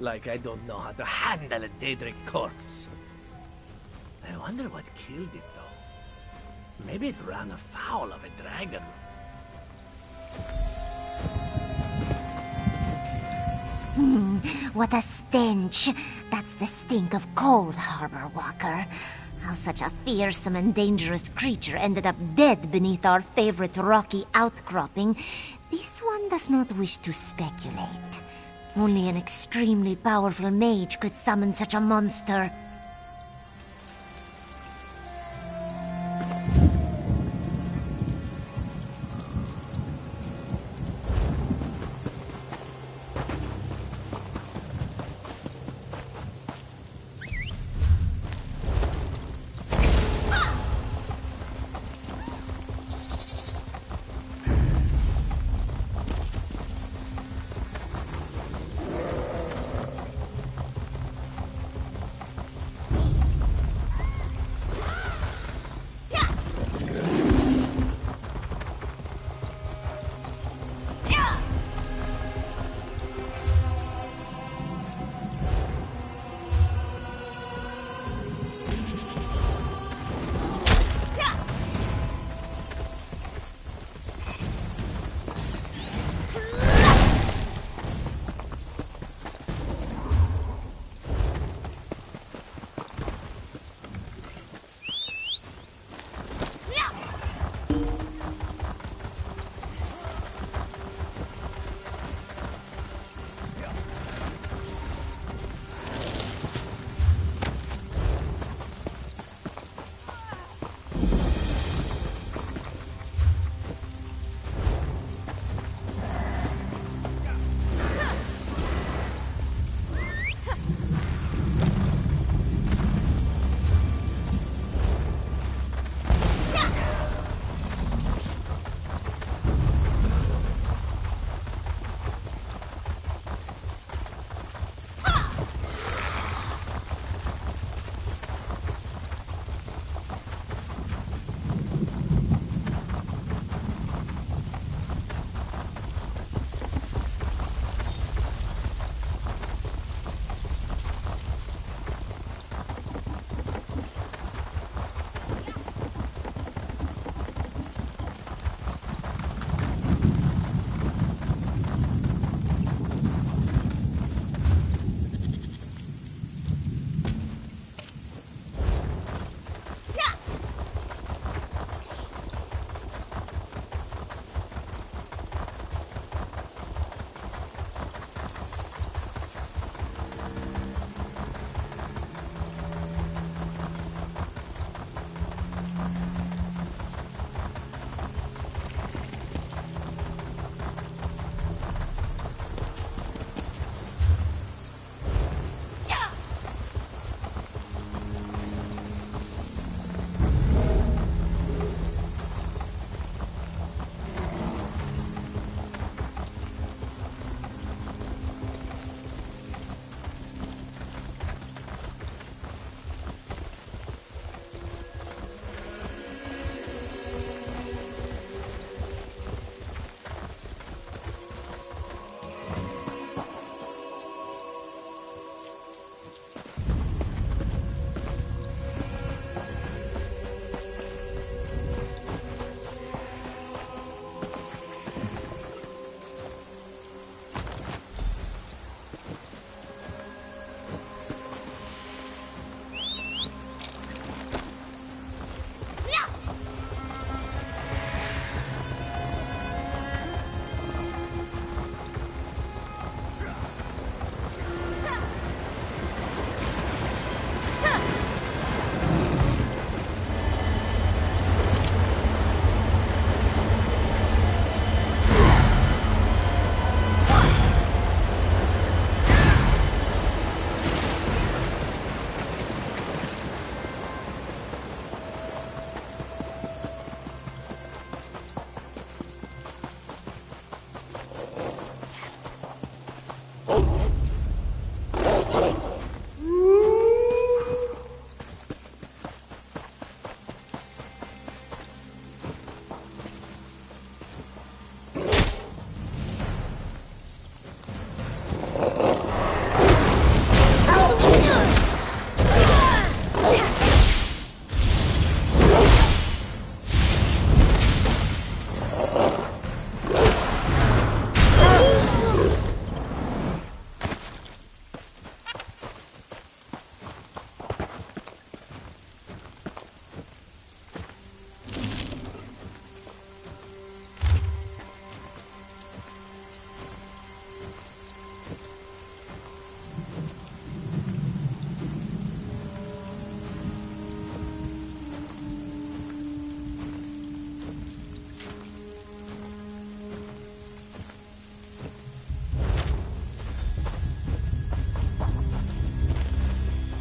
Speaker 22: Like I don't know how to handle a Daedric corpse. I wonder what killed it, though. Maybe it ran afoul of a dragon.
Speaker 4: What a stench. That's the stink of Cold Harbor, Walker. How such a fearsome and dangerous creature ended up dead beneath our favorite rocky outcropping, this one does not wish to speculate. Only an extremely powerful mage could summon such a monster.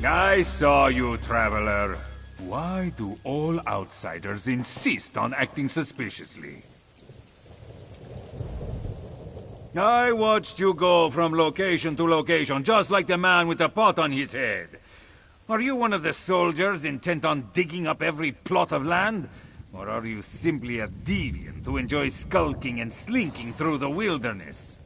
Speaker 5: I saw you, traveler. Why do all outsiders insist on acting suspiciously? I watched you go from location to location, just like the man with the pot on his head. Are you one of the soldiers intent on digging up every plot of land? Or are you simply a deviant who enjoys skulking and slinking through the wilderness?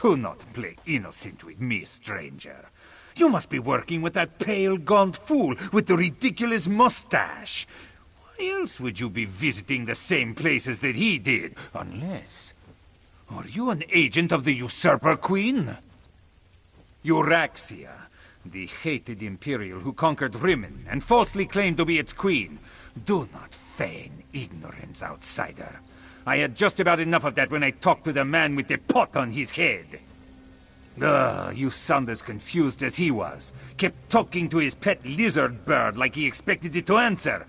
Speaker 5: Do not play innocent with me, stranger. You must be working with that pale, gaunt fool with the ridiculous mustache. Why else would you be visiting the same places that he did? Unless... Are you an agent of the Usurper Queen? Euraxia, the hated Imperial who conquered Rimmon and falsely claimed to be its queen. Do not feign ignorance, outsider. I had just about enough of that when I talked to the man with the pot on his head. You sound as confused as he was. Kept talking to his pet lizard bird like he expected it to answer.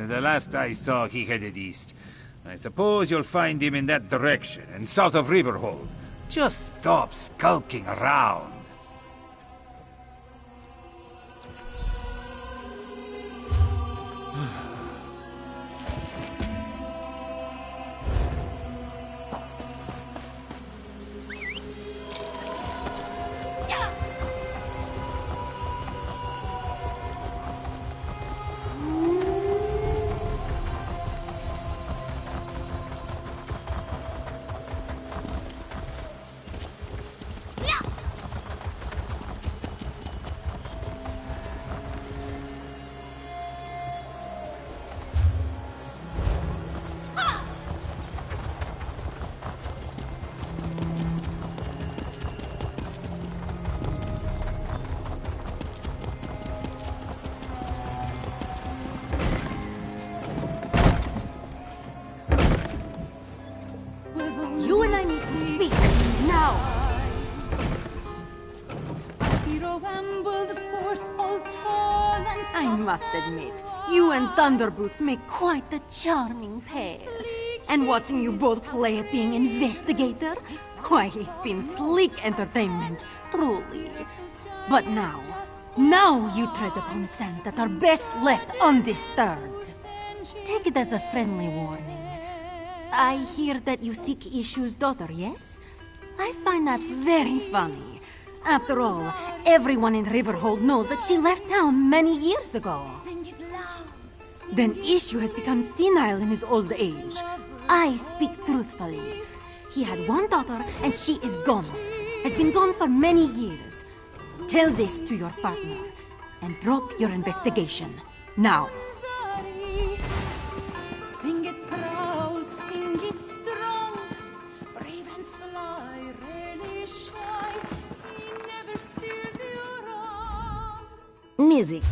Speaker 5: The last I saw, he headed east. I suppose you'll find him in that direction, and south of Riverhold. Just stop skulking around.
Speaker 21: You and I need to speak now. I must admit, you and Thunderboots make quite the charming pair. And watching you both play at being investigator, why, it's been sleek entertainment, truly. But now you tread upon sands that are best left undisturbed. Take it as a friendly warning. I hear that you seek Ishu's daughter, yes? I find that very funny. After all, everyone in Riverhold knows that she left town many years ago. Then Ishu has become senile in his old age. I speak truthfully. He had one daughter and she is gone. Has been gone for many years. Tell this to your partner and drop your investigation. Now.
Speaker 13: Sing it proud, sing it strong, brave and sly, really shy. He never steers you wrong.
Speaker 21: Music.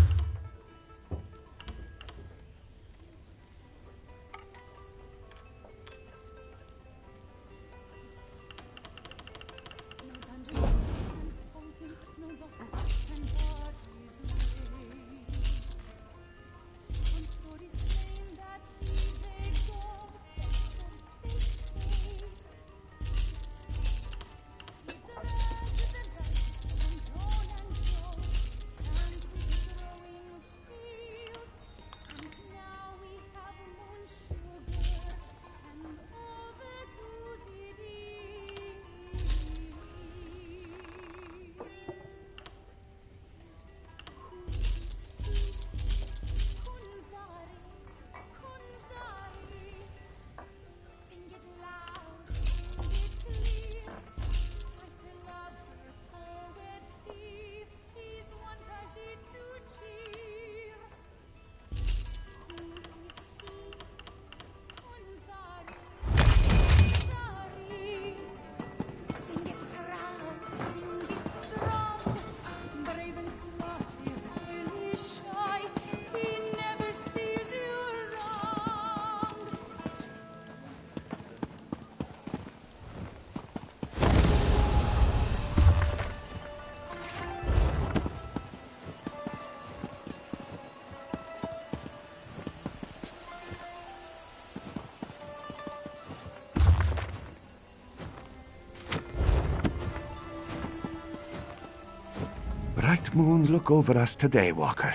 Speaker 7: bright moon look over us today, Walker.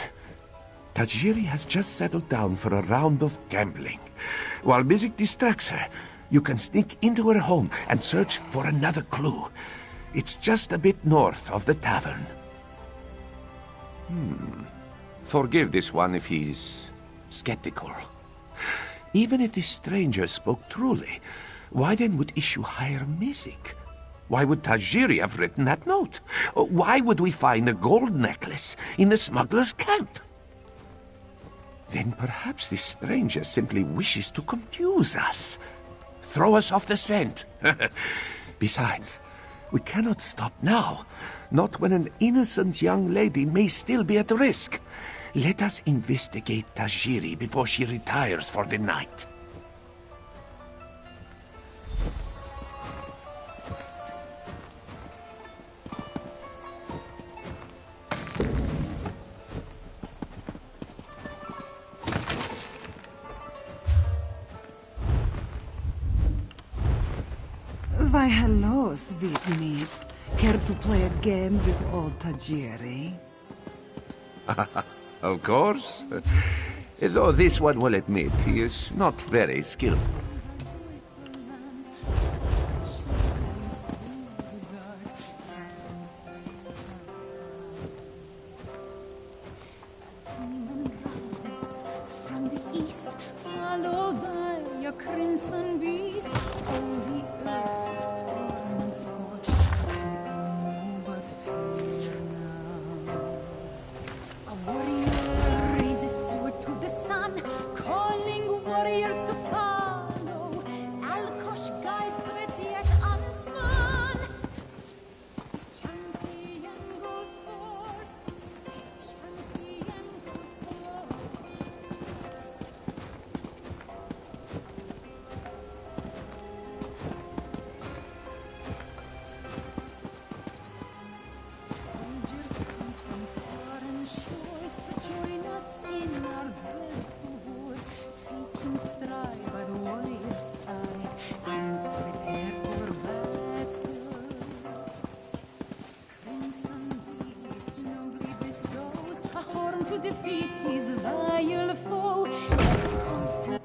Speaker 7: Tajiri has just settled down for a round of gambling. While music distracts her, you can sneak into her home and search for another clue. It's just a bit north of the tavern. Forgive this one if he's skeptical. Even if this stranger spoke truly, why then would Issue hire music? Why would Tajiri have written that note? Why would we find a gold necklace in the smuggler's camp? Then perhaps this stranger simply wishes to confuse us. Throw us off the scent. Besides, we cannot stop now. Not when an innocent young lady may still be at risk. Let us investigate Tajiri before she retires for the night.
Speaker 2: Why, hello, sweet meat. Care to play a game with old Tajiri?
Speaker 7: Of course. Though this one will admit he is not very skillful.
Speaker 13: From the east, followed by your crimson beast, all the earth is torn and scorched. But fear now. A warrior raises sword to the sun, calling warriors to follow. Alkosh guides threats yet unspun. His champion goes forth. His champion goes forth. Soldiers come from foreign shores to join us in our dreadful war, taking stride by the warrior's side and prepare for battle. Crimson beast nobly bestows a horn to defeat his vile foe. Let's confront.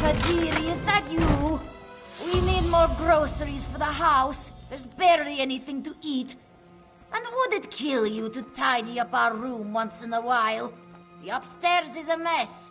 Speaker 6: Tajiri, is that you? We need more groceries for the house. There's barely anything to eat. And would it kill you to tidy up our room once in a while? The upstairs is a mess.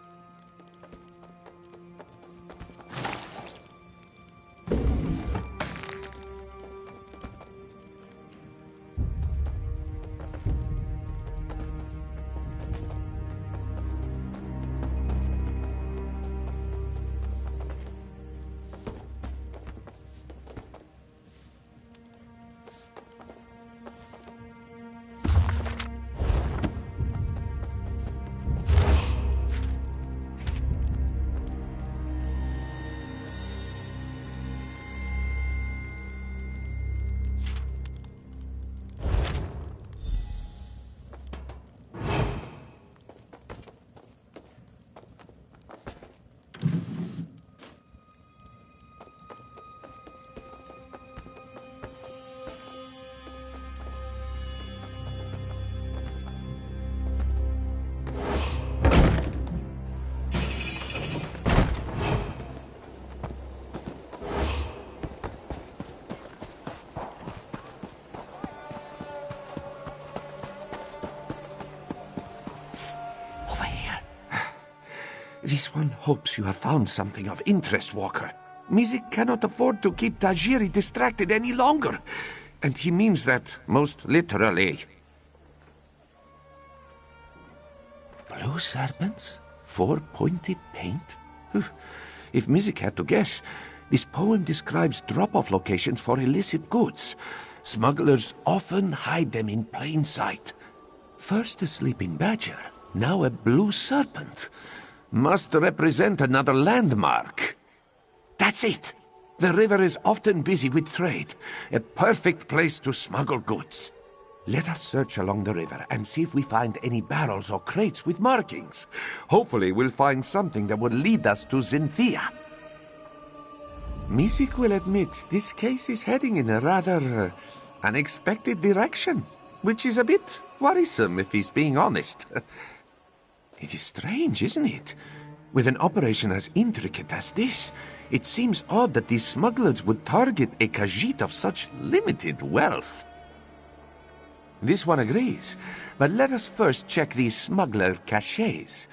Speaker 19: This one hopes you have found something of interest, Walker. Mizik cannot afford to keep Tajiri distracted any longer. And he means that most literally. Blue serpents? 4-pointed paint? If Mizik had to guess, this poem describes drop-off locations for illicit goods. Smugglers often hide them in plain sight. First a sleeping badger, now a blue serpent. Must represent another landmark. That's it. The river is often busy with trade. A perfect place to smuggle goods. Let us search along the river and see if we find any barrels or crates with markings. Hopefully we'll find something that will lead us to Zinthia. Mizik will admit this case is heading in a rather unexpected direction, which is a bit worrisome if he's being honest. It is strange, isn't it? With an operation as intricate as this, it seems odd that these smugglers would target a Khajiit of such limited wealth. This one agrees, but let us first check these smuggler caches.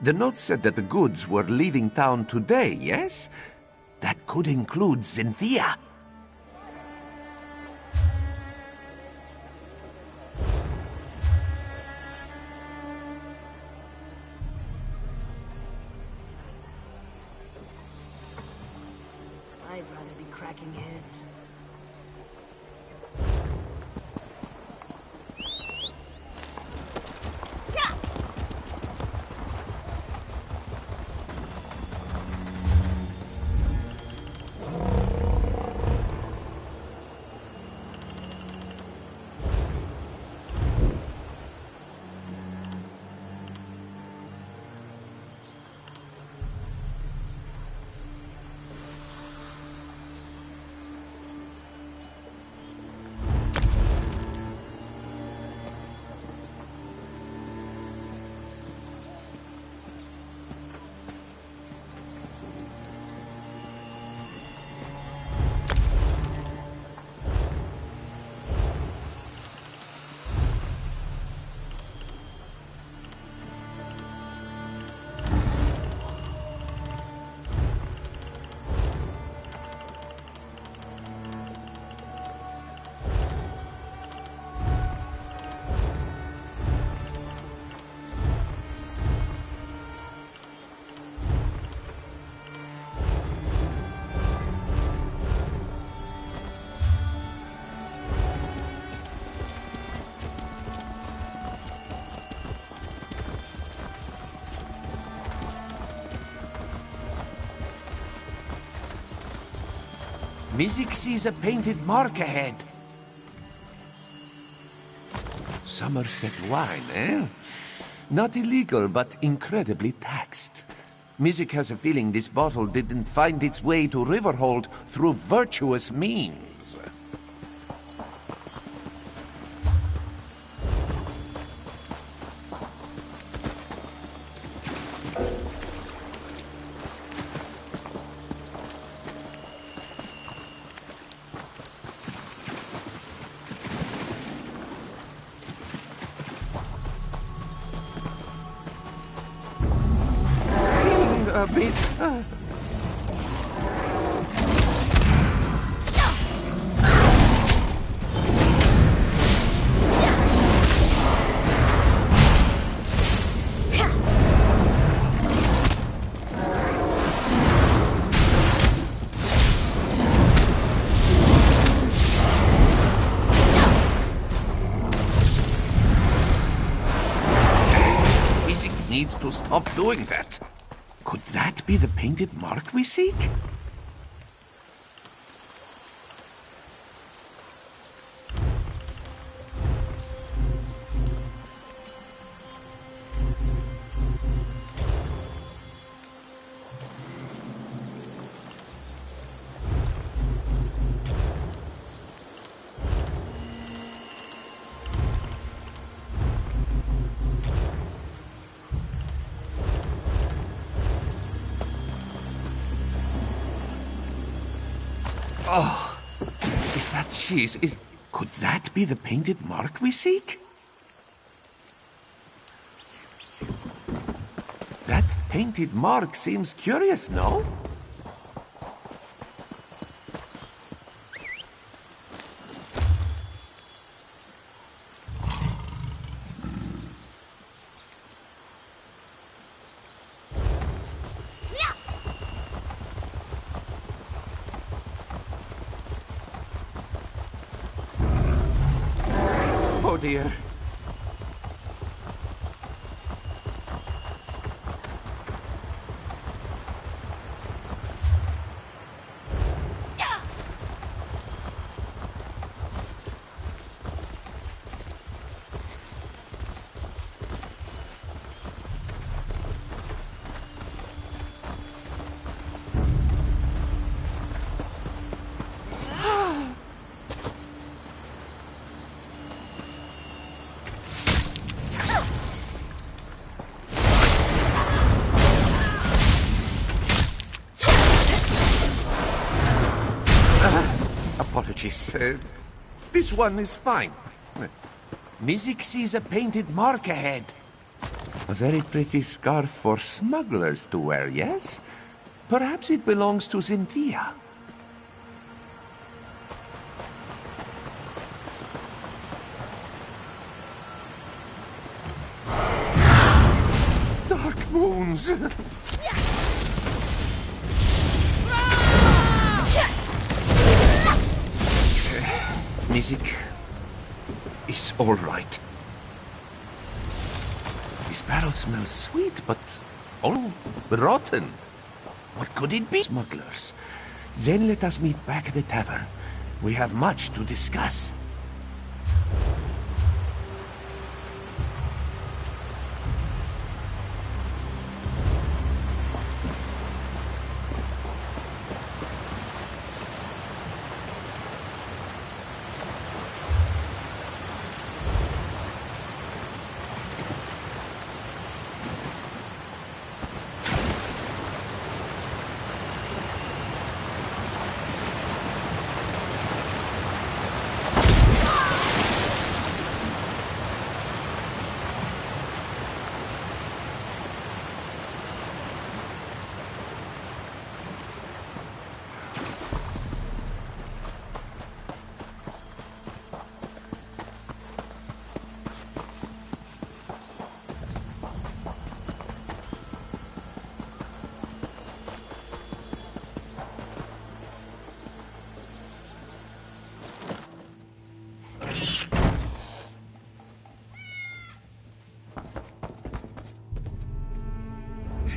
Speaker 19: The note said that the goods were leaving town today, yes? That could include Zinthia.
Speaker 8: I'd rather be cracking heads.
Speaker 19: Mizik sees a painted mark ahead. Somerset wine, eh? Not illegal, but incredibly taxed. Mizik has a feeling this bottle didn't find its way to Riverhold through virtuous means. A bit. Mizik needs to stop doing that. Could that be the painted mark we seek? Oh, if that cheese is... Could that be the painted mark we seek? That painted mark seems curious, no? Oh dear. Apologies. This one is fine. Music sees a painted mark ahead. A very pretty scarf for smugglers to wear, yes? Perhaps it belongs to Cynthia. Dark moons! Music is all right. This barrel smells sweet, but all rotten. What could it be? Smugglers. Then let us meet back at the tavern. We have much to discuss.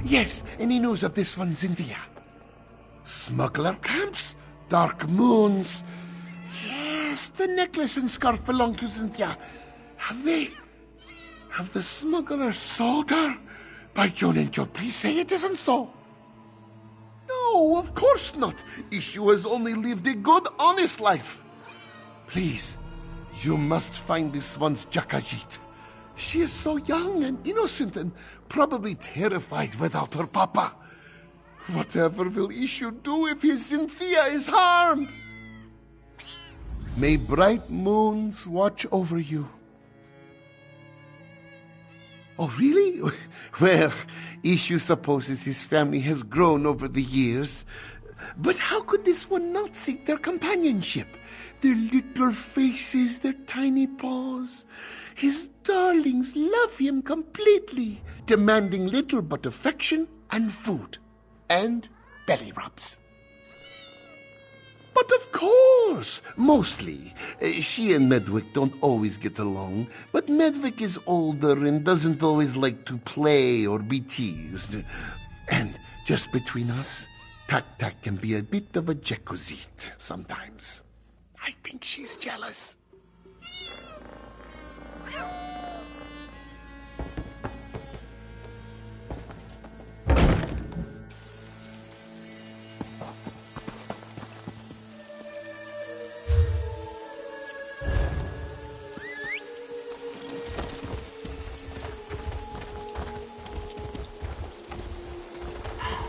Speaker 20: Yes, any news of this one, Cynthia? Smuggler camps? Dark moons? Yes, the necklace and scarf belong to Cynthia. Have the smugglers sold her? By Joan and Joe, please say it isn't so. No, of course not. Issue has only lived a good, honest life. Please, you must find this one's Jakajit. She is so young and innocent and probably terrified without her papa. Whatever will Issue do if his Cynthia is harmed? May bright moons watch over you. Oh, really? Well, Issue supposes his family has grown over the years. But how could this one not seek their companionship? Their little faces, their tiny paws. His darlings love him completely, demanding little but affection and food, and belly rubs. But of course, mostly. She and Medwick don't always get along, but Medwick is older and doesn't always like to play or be teased. And just between us, Tak-Tak can be a bit of a Jekozit sometimes. I think she's jealous.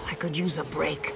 Speaker 21: I could use a break.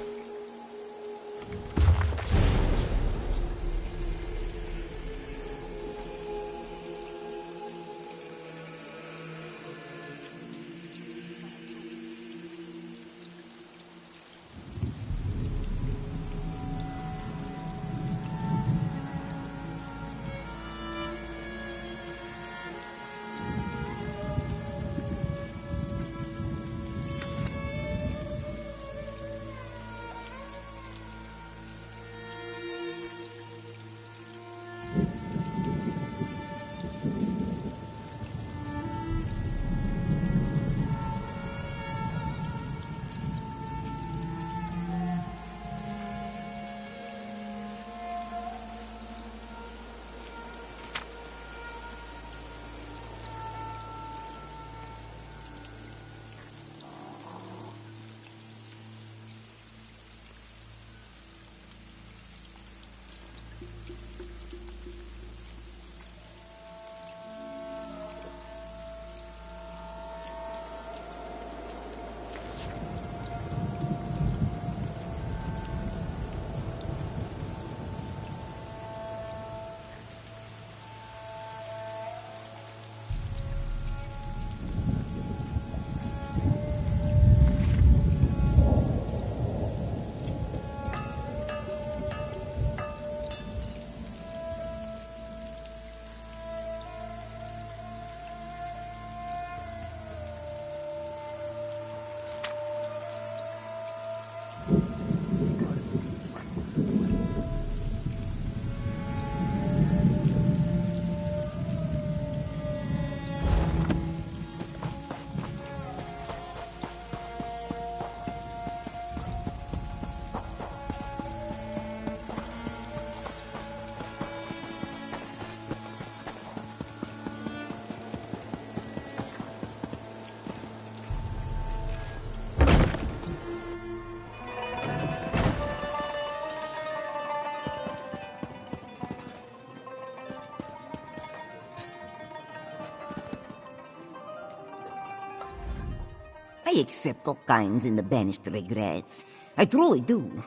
Speaker 9: I accept all kinds in the banished regrets. I truly do.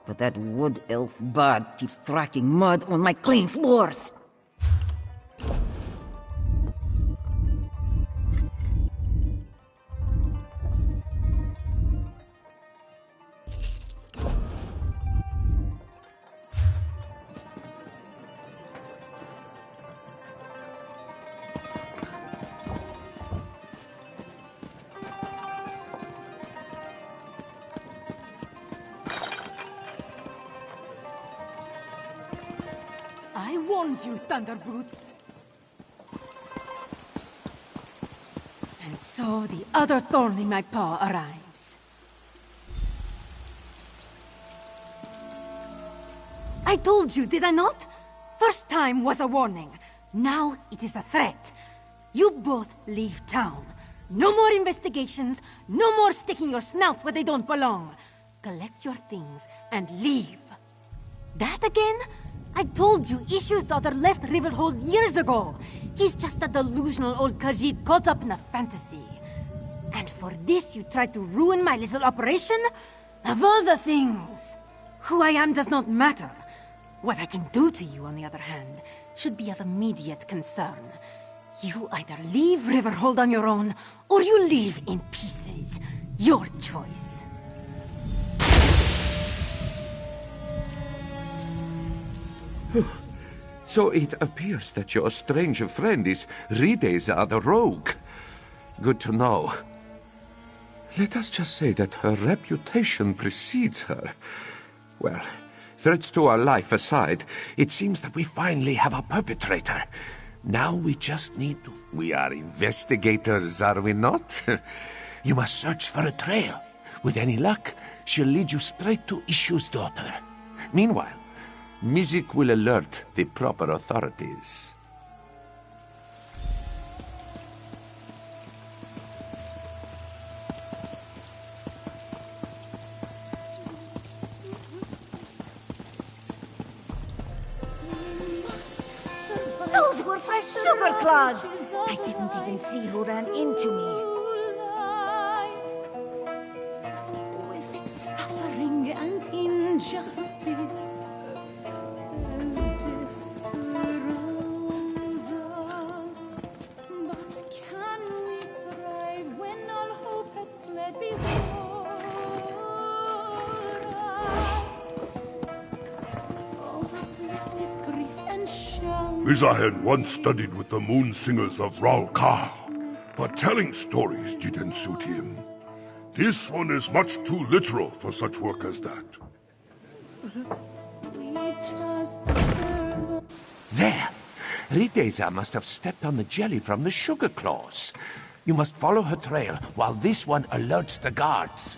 Speaker 9: But that wood elf bard keeps tracking mud on my clean floors.
Speaker 12: I warned you, Thunderbrutes. And so the other thorn in my paw arrives. I told you, did I not? First time was a warning. Now it is a threat. You both leave town. No more investigations. No more sticking your snouts where they don't belong. Collect your things and leave. That again? I told you Ishu's daughter left Riverhold years ago. He's just a delusional old Khajiit caught up in a fantasy. And for this you tried to ruin my little operation? Of all the things! Who I am does not matter. What I can do to you, on the other hand, should be of immediate concern. You either leave Riverhold on your own, or you leave in pieces. Your choice.
Speaker 19: So it appears that your strange friend is Rideza the Rogue. Good to know. Let us just say that her reputation precedes her. Well, threats to our life aside, it seems that we finally have a perpetrator. Now we just need to... We are investigators, are we not? You must search for a trail. With any luck, she'll lead you straight to Ishu's daughter. Meanwhile, Mizik will alert the proper authorities.
Speaker 21: Those were fresh sugar claws! I didn't even see who ran into me.
Speaker 13: With its suffering and injustice, as death surrounds us. But can we thrive when all hope has fled before us? All that's left is grief and shame.
Speaker 7: Mizahen once studied with the moon singers of Ralka, but telling stories didn't suit him. This one is much too literal for such work as that.
Speaker 19: There! Rideza must have stepped on the jelly from the sugar claws. You must follow her trail while this one alerts the guards.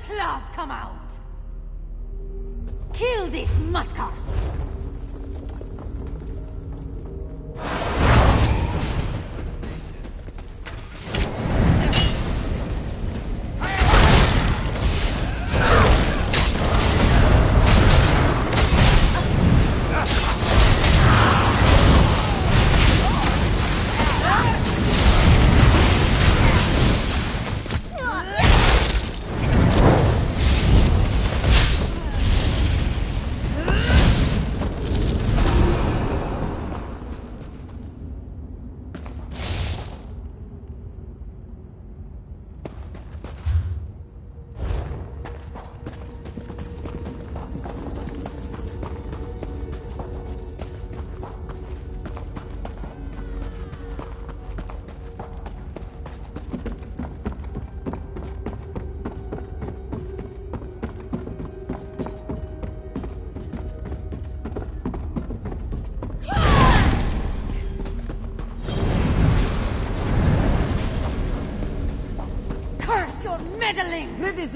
Speaker 12: claws come out! Kill these muskars!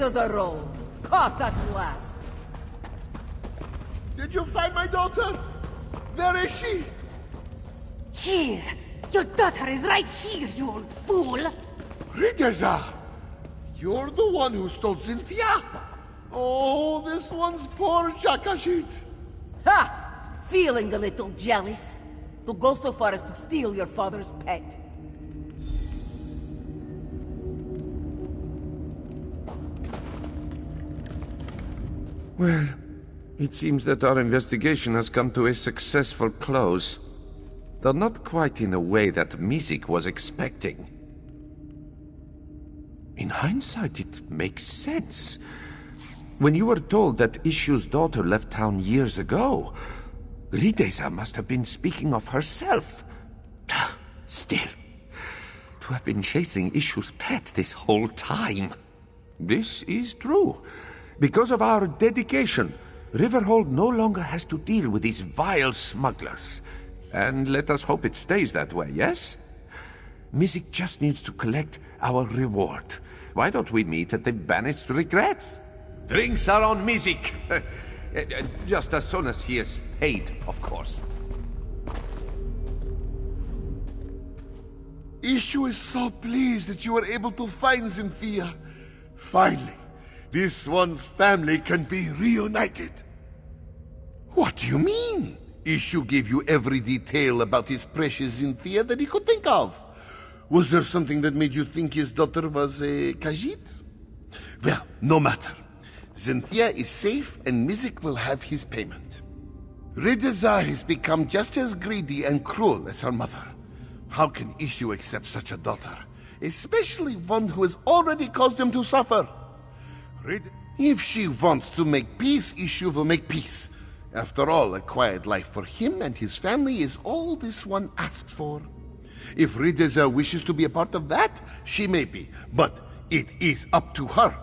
Speaker 10: Rid of the roll. Caught at last.
Speaker 20: Did you find my daughter? Where is she?
Speaker 12: Here! Your daughter is right here, you old fool!
Speaker 20: Rideza! You're the one who stole Cynthia? Oh, this one's poor Jakashit.
Speaker 10: Ha! Feeling a little jealous? To go so far as to steal your father's pet.
Speaker 19: Well, it seems that our investigation has come to a successful close. Though not quite in a way that Mizik was expecting. In hindsight, it makes sense. When you were told that Ishu's daughter left town years ago, Rideza must have been speaking of herself. Still, to have been chasing Ishu's pet this whole time. This is true. Because of our dedication, Riverhold no longer has to deal with these vile smugglers. And let us hope it stays that way, yes? Mizik just needs to collect our reward. Why don't we meet at the Banished Regrets? Drinks are on Mizik. Just as soon as he is paid, of course.
Speaker 20: Ishu is so pleased that you were able to find Cynthia. Finally, this one's family can be reunited. What do you mean? Ishu gave you every detail about his precious Cynthia that he could think of. Was there something that made you think his daughter was a Khajiit? Well, no matter. Cynthia is safe and Mizik will have his payment. Rideza has become just as greedy and cruel as her mother. How can Ishu accept such a daughter? Especially one who has already caused him to suffer. If she wants to make peace, Ishu will make peace. After all, a quiet life for him and his family is all this one asks for. If Rideza wishes to be a part of that, she may be, but it is up to her.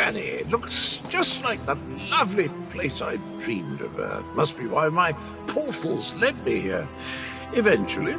Speaker 14: uncanny. It looks just like the lovely place I dreamed of. Must be why my portals led me here. Eventually.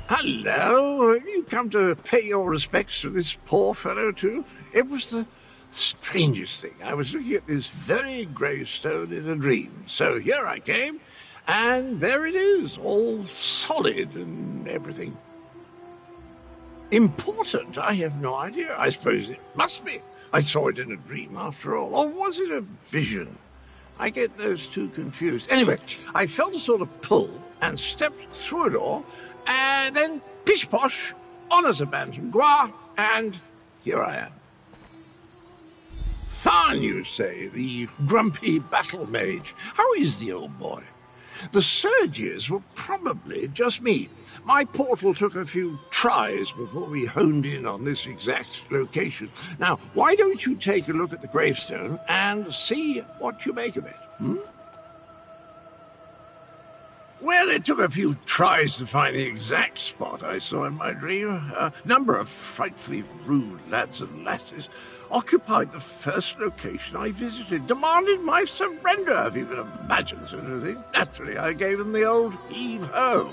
Speaker 14: Hello, have you come to pay your respects to this poor fellow too? It was the strangest thing. I was looking at this very gravestone in a dream. So here I came, and there it is, all solid and everything. Important? I have no idea. I suppose it must be. I saw it in a dream after all. Or was it a vision? I get those two confused. Anyway, I felt a sort of pull and stepped through a door, and then pish-posh, on as a bantam gua, and here I am. Tharn, you say, the grumpy battle mage. How is the old boy? The surges were probably just me. My portal took a few tries before we honed in on this exact location. Now, why don't you take a look at the gravestone and see what you make of it, Well, it took a few tries to find the exact spot I saw in my dream. A number of frightfully rude lads and lasses occupied the first location I visited, demanded my surrender, if you can imagine such a thing. Naturally, I gave them the old heave-ho.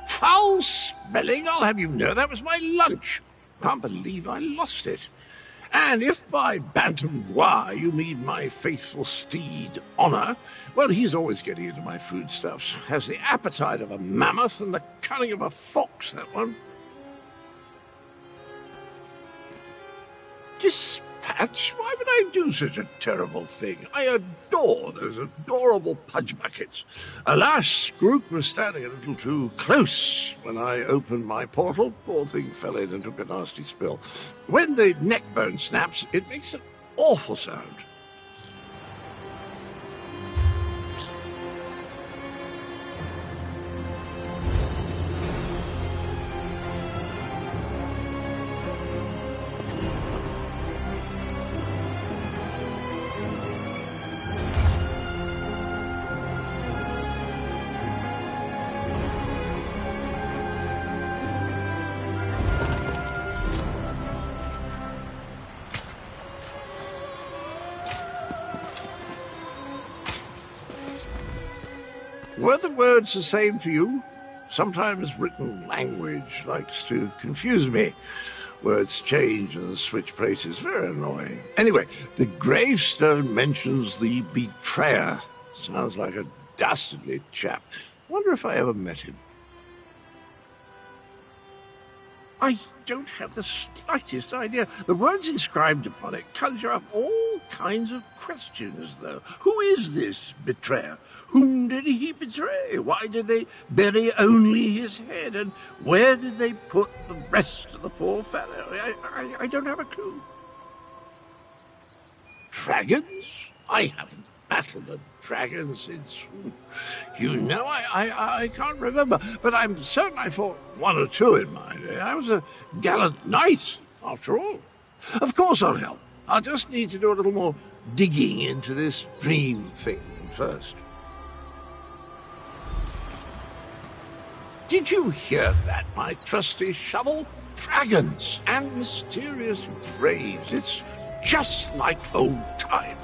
Speaker 14: Foul smelling, I'll have you know, that was my lunch. Can't believe I lost it. And if by bantam gua you mean my faithful steed, Honor, well, he's always getting into my foodstuffs. Has the appetite of a mammoth and the cunning of a fox, that one. Dispatch? Why would I do such a terrible thing? I adore those adorable pudge buckets. Alas, Grook was standing a little too close when I opened my portal. Poor thing fell in and took a nasty spill. When the neck bone snaps, it makes an awful sound. Were the words the same for you? Sometimes written language likes to confuse me. Words change and switch places. Very annoying. Anyway, the gravestone mentions the betrayer. Sounds like a dastardly chap. Wonder if I ever met him. I don't have the slightest idea. The words inscribed upon it conjure up all kinds of questions, though. Who is this betrayer? Whom did he betray? Why did they bury only his head? And where did they put the rest of the poor fellow? I don't have a clue. Dragons? I haven't battled a dragon since, you know, I can't remember, but I'm certain I fought one or two in my day. I was a gallant knight, after all. Of course I'll help. I'll just need to do a little more digging into this dream thing first. Did you hear that, my trusty shovel? Dragons and mysterious graves. It's just like old times.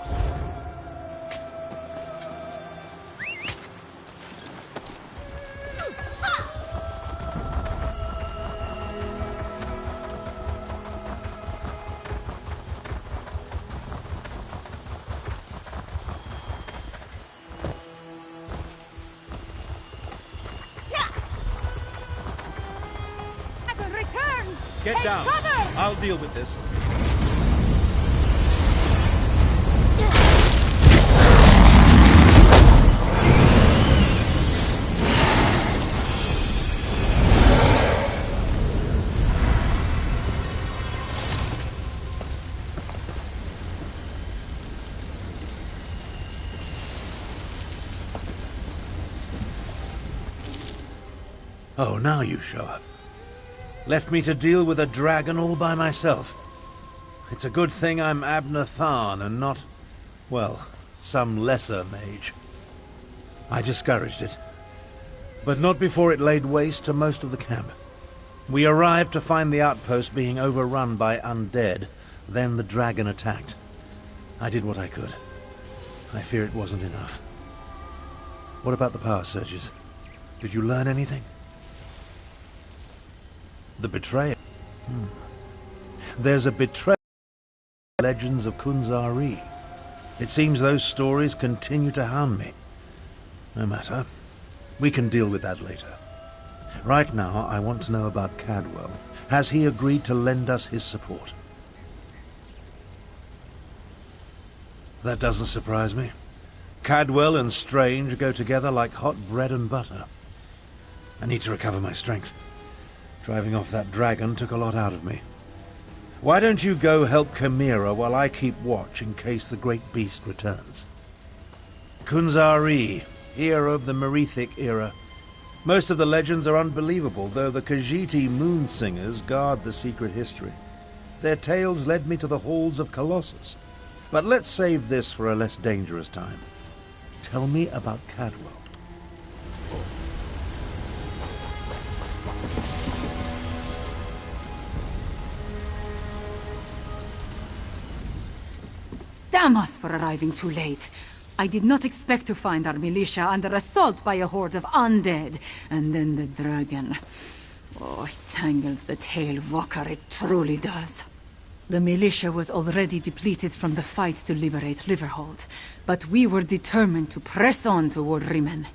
Speaker 17: Get down. I'll deal with this. Oh, now you show up. Left me to deal with a dragon all by myself. It's a good thing I'm Abner Tharn and not, well, some lesser mage. I discouraged it, but not before it laid waste to most of the camp. We arrived to find the outpost being overrun by undead. Then the dragon attacked. I did what I could. I fear it wasn't enough. What about the power surges? Did you learn anything? The betrayal. There's a betrayal in the legends of Kunzari. It seems those stories continue to hound me. No matter. We can deal with that later. Right now, I want to know about Cadwell. Has he agreed to lend us his support? That doesn't surprise me. Cadwell and Strange go together like hot bread and butter. I need to recover my strength. Driving off that dragon took a lot out of me. Why don't you go help Chimera while I keep watch in case the great beast returns? Kunzari, hero of the Merethic era. Most of the legends are unbelievable, though the Khajiiti moon singers guard the secret history. Their tales led me to the halls of Colossus. But let's save this for a less dangerous time. Tell me about Cadwell.
Speaker 18: Damn us for arriving too late. I did not expect to find our militia under assault by a horde of undead. And then the dragon. Oh, it tangles the tail, Walker, it truly does. The militia was already depleted from the fight to liberate Riverhold, but we were determined to press on toward Rimen.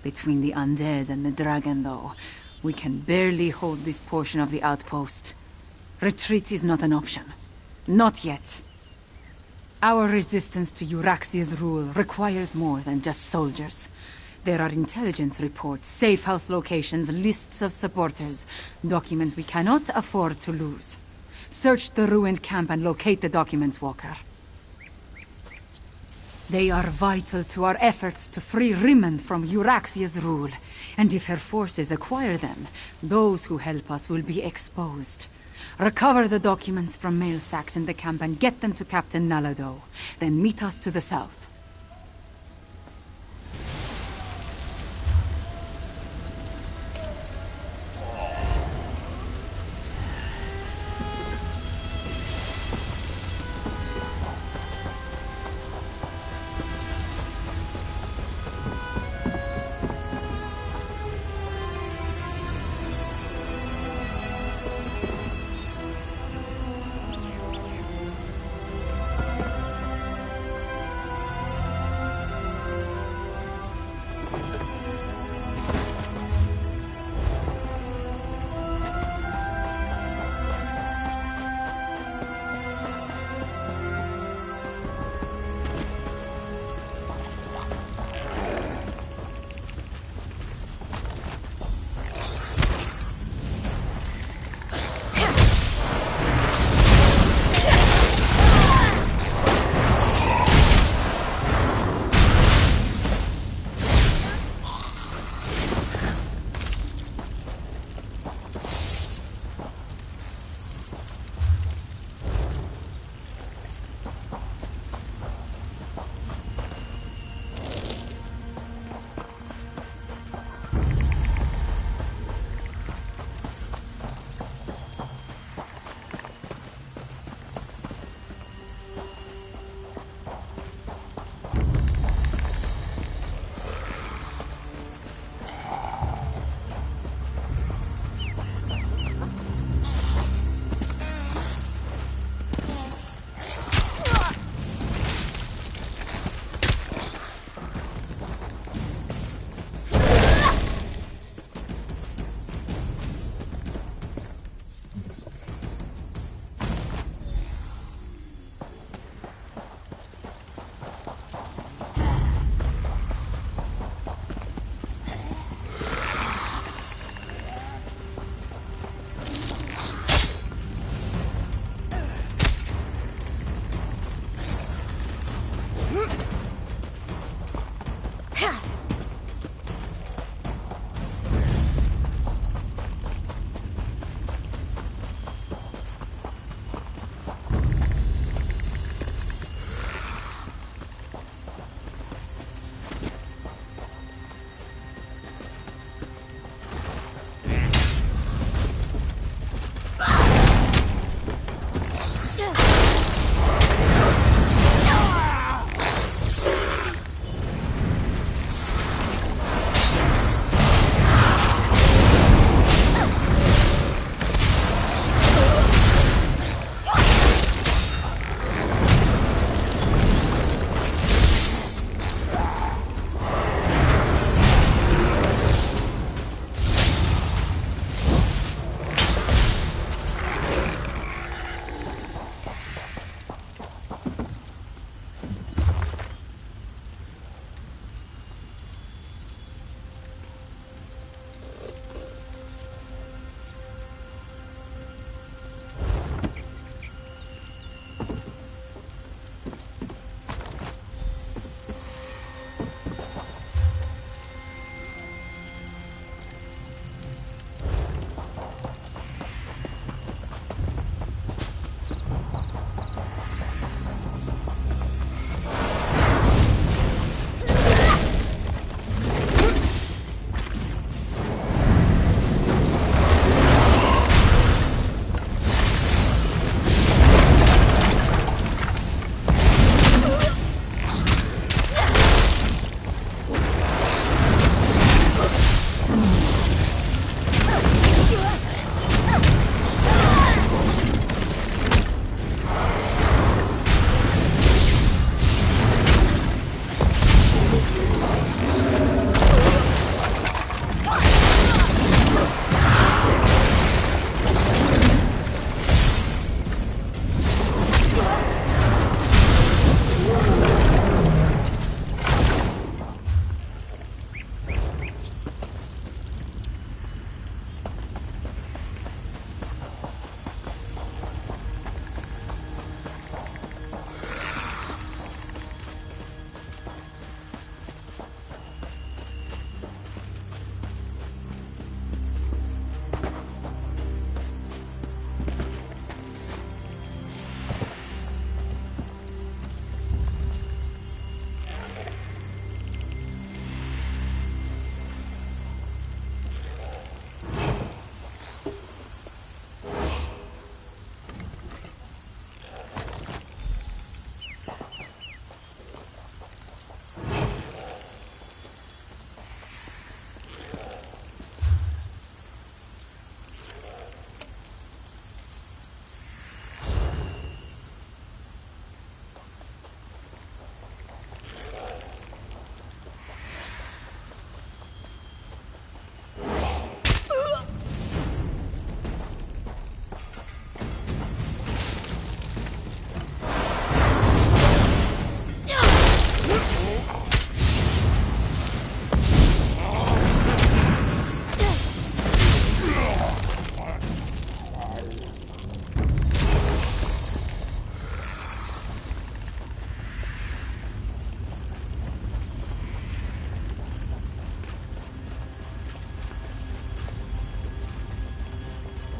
Speaker 18: Between the undead and the dragon, though, we can barely hold this portion of the outpost. Retreat is not an option. Not yet. Our resistance to Euraxia's rule requires more than just soldiers. There are intelligence reports, safe house locations, lists of supporters, documents we cannot afford to lose. Search the ruined camp and locate the documents, Walker. They are vital to our efforts to free Rimen from Euraxia's rule. And if her forces acquire them, those who help us will be exposed. Recover the documents from mail sacks in the camp and get them to Captain Nalado. Then meet us to the south.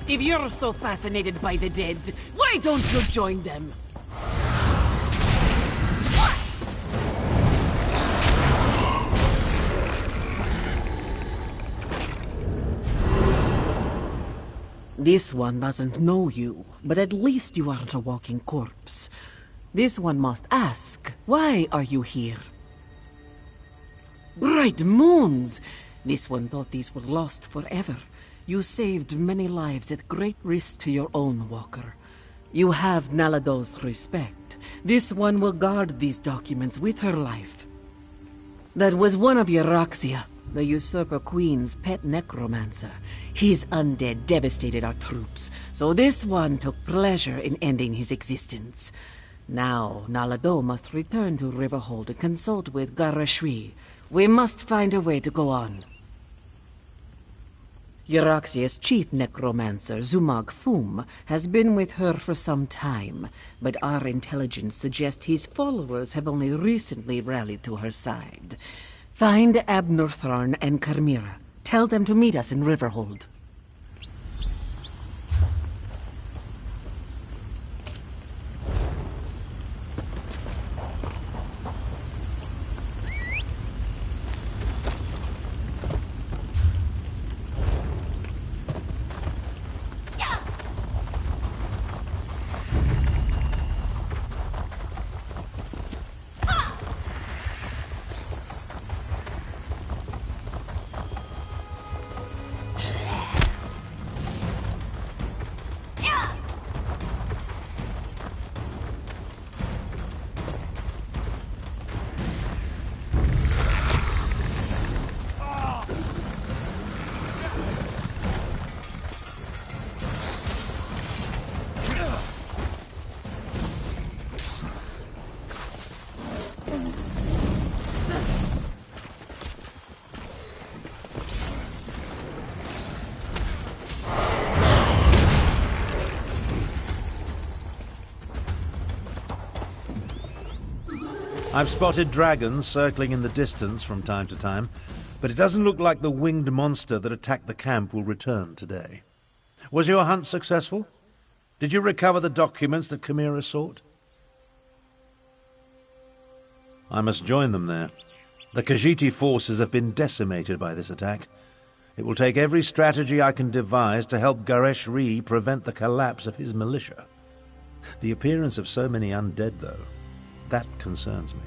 Speaker 10: If you're so fascinated by the dead, why don't you join them? This one doesn't know you, but at least you aren't a walking corpse. This one must ask, why are you here? Bright moons! This one thought these were lost forever. You saved many lives at great risk to your own walker. You have Nalado's respect. This one will guard these documents with her life. That was one of Euryxia, the usurper queen's pet necromancer. His undead devastated our troops, so this one took pleasure in ending his existence. Now, Nalado must return to Riverhold to consult with Garashri. We must find a way to go on. Euryxia's chief necromancer, Zumag Fum, has been with her for some time, but our intelligence suggests his followers have only recently rallied to her side. Find Abnortharn and Carmira. Tell them to meet us in Riverhold.
Speaker 17: I've spotted dragons circling in the distance from time to time, but it doesn't look like the winged monster that attacked the camp will return today. Was your hunt successful? Did you recover the documents that Chimera sought? I must join them there. The Khajiit forces have been decimated by this attack. It will take every strategy I can devise to help Gareshri prevent the collapse of his militia. The appearance of so many undead, though, that concerns me.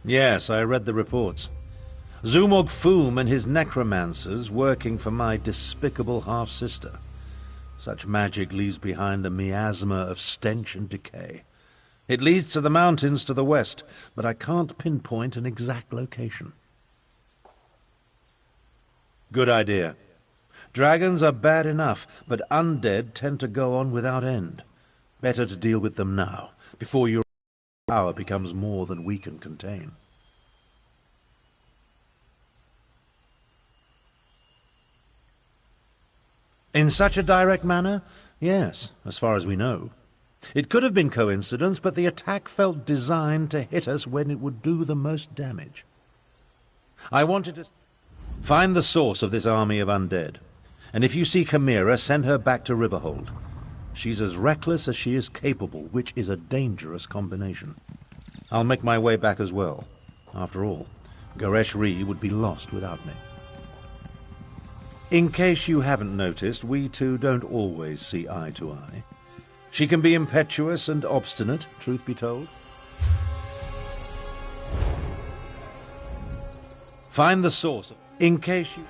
Speaker 17: Yes, I read the reports. Zumog Fum and his necromancers working for my despicable half-sister. Such magic leaves behind a miasma of stench and decay. It leads to the mountains to the west, but I can't pinpoint an exact location. Good idea. Dragons are bad enough, but undead tend to go on without end. Better to deal with them now, before your power becomes more than we can contain. In such a direct manner? Yes, as far as we know. It could have been coincidence, but the attack felt designed to hit us when it would do the most damage. I wanted to find the source of this army of undead, and if you see Chimera, send her back to Riverhold. She's as reckless as she is capable, which is a dangerous combination. I'll make my way back as well. After all, Gareshri would be lost without me. In case you haven't noticed, we two don't always see eye to eye. She can be impetuous and obstinate, truth be told. Find the source. In case you...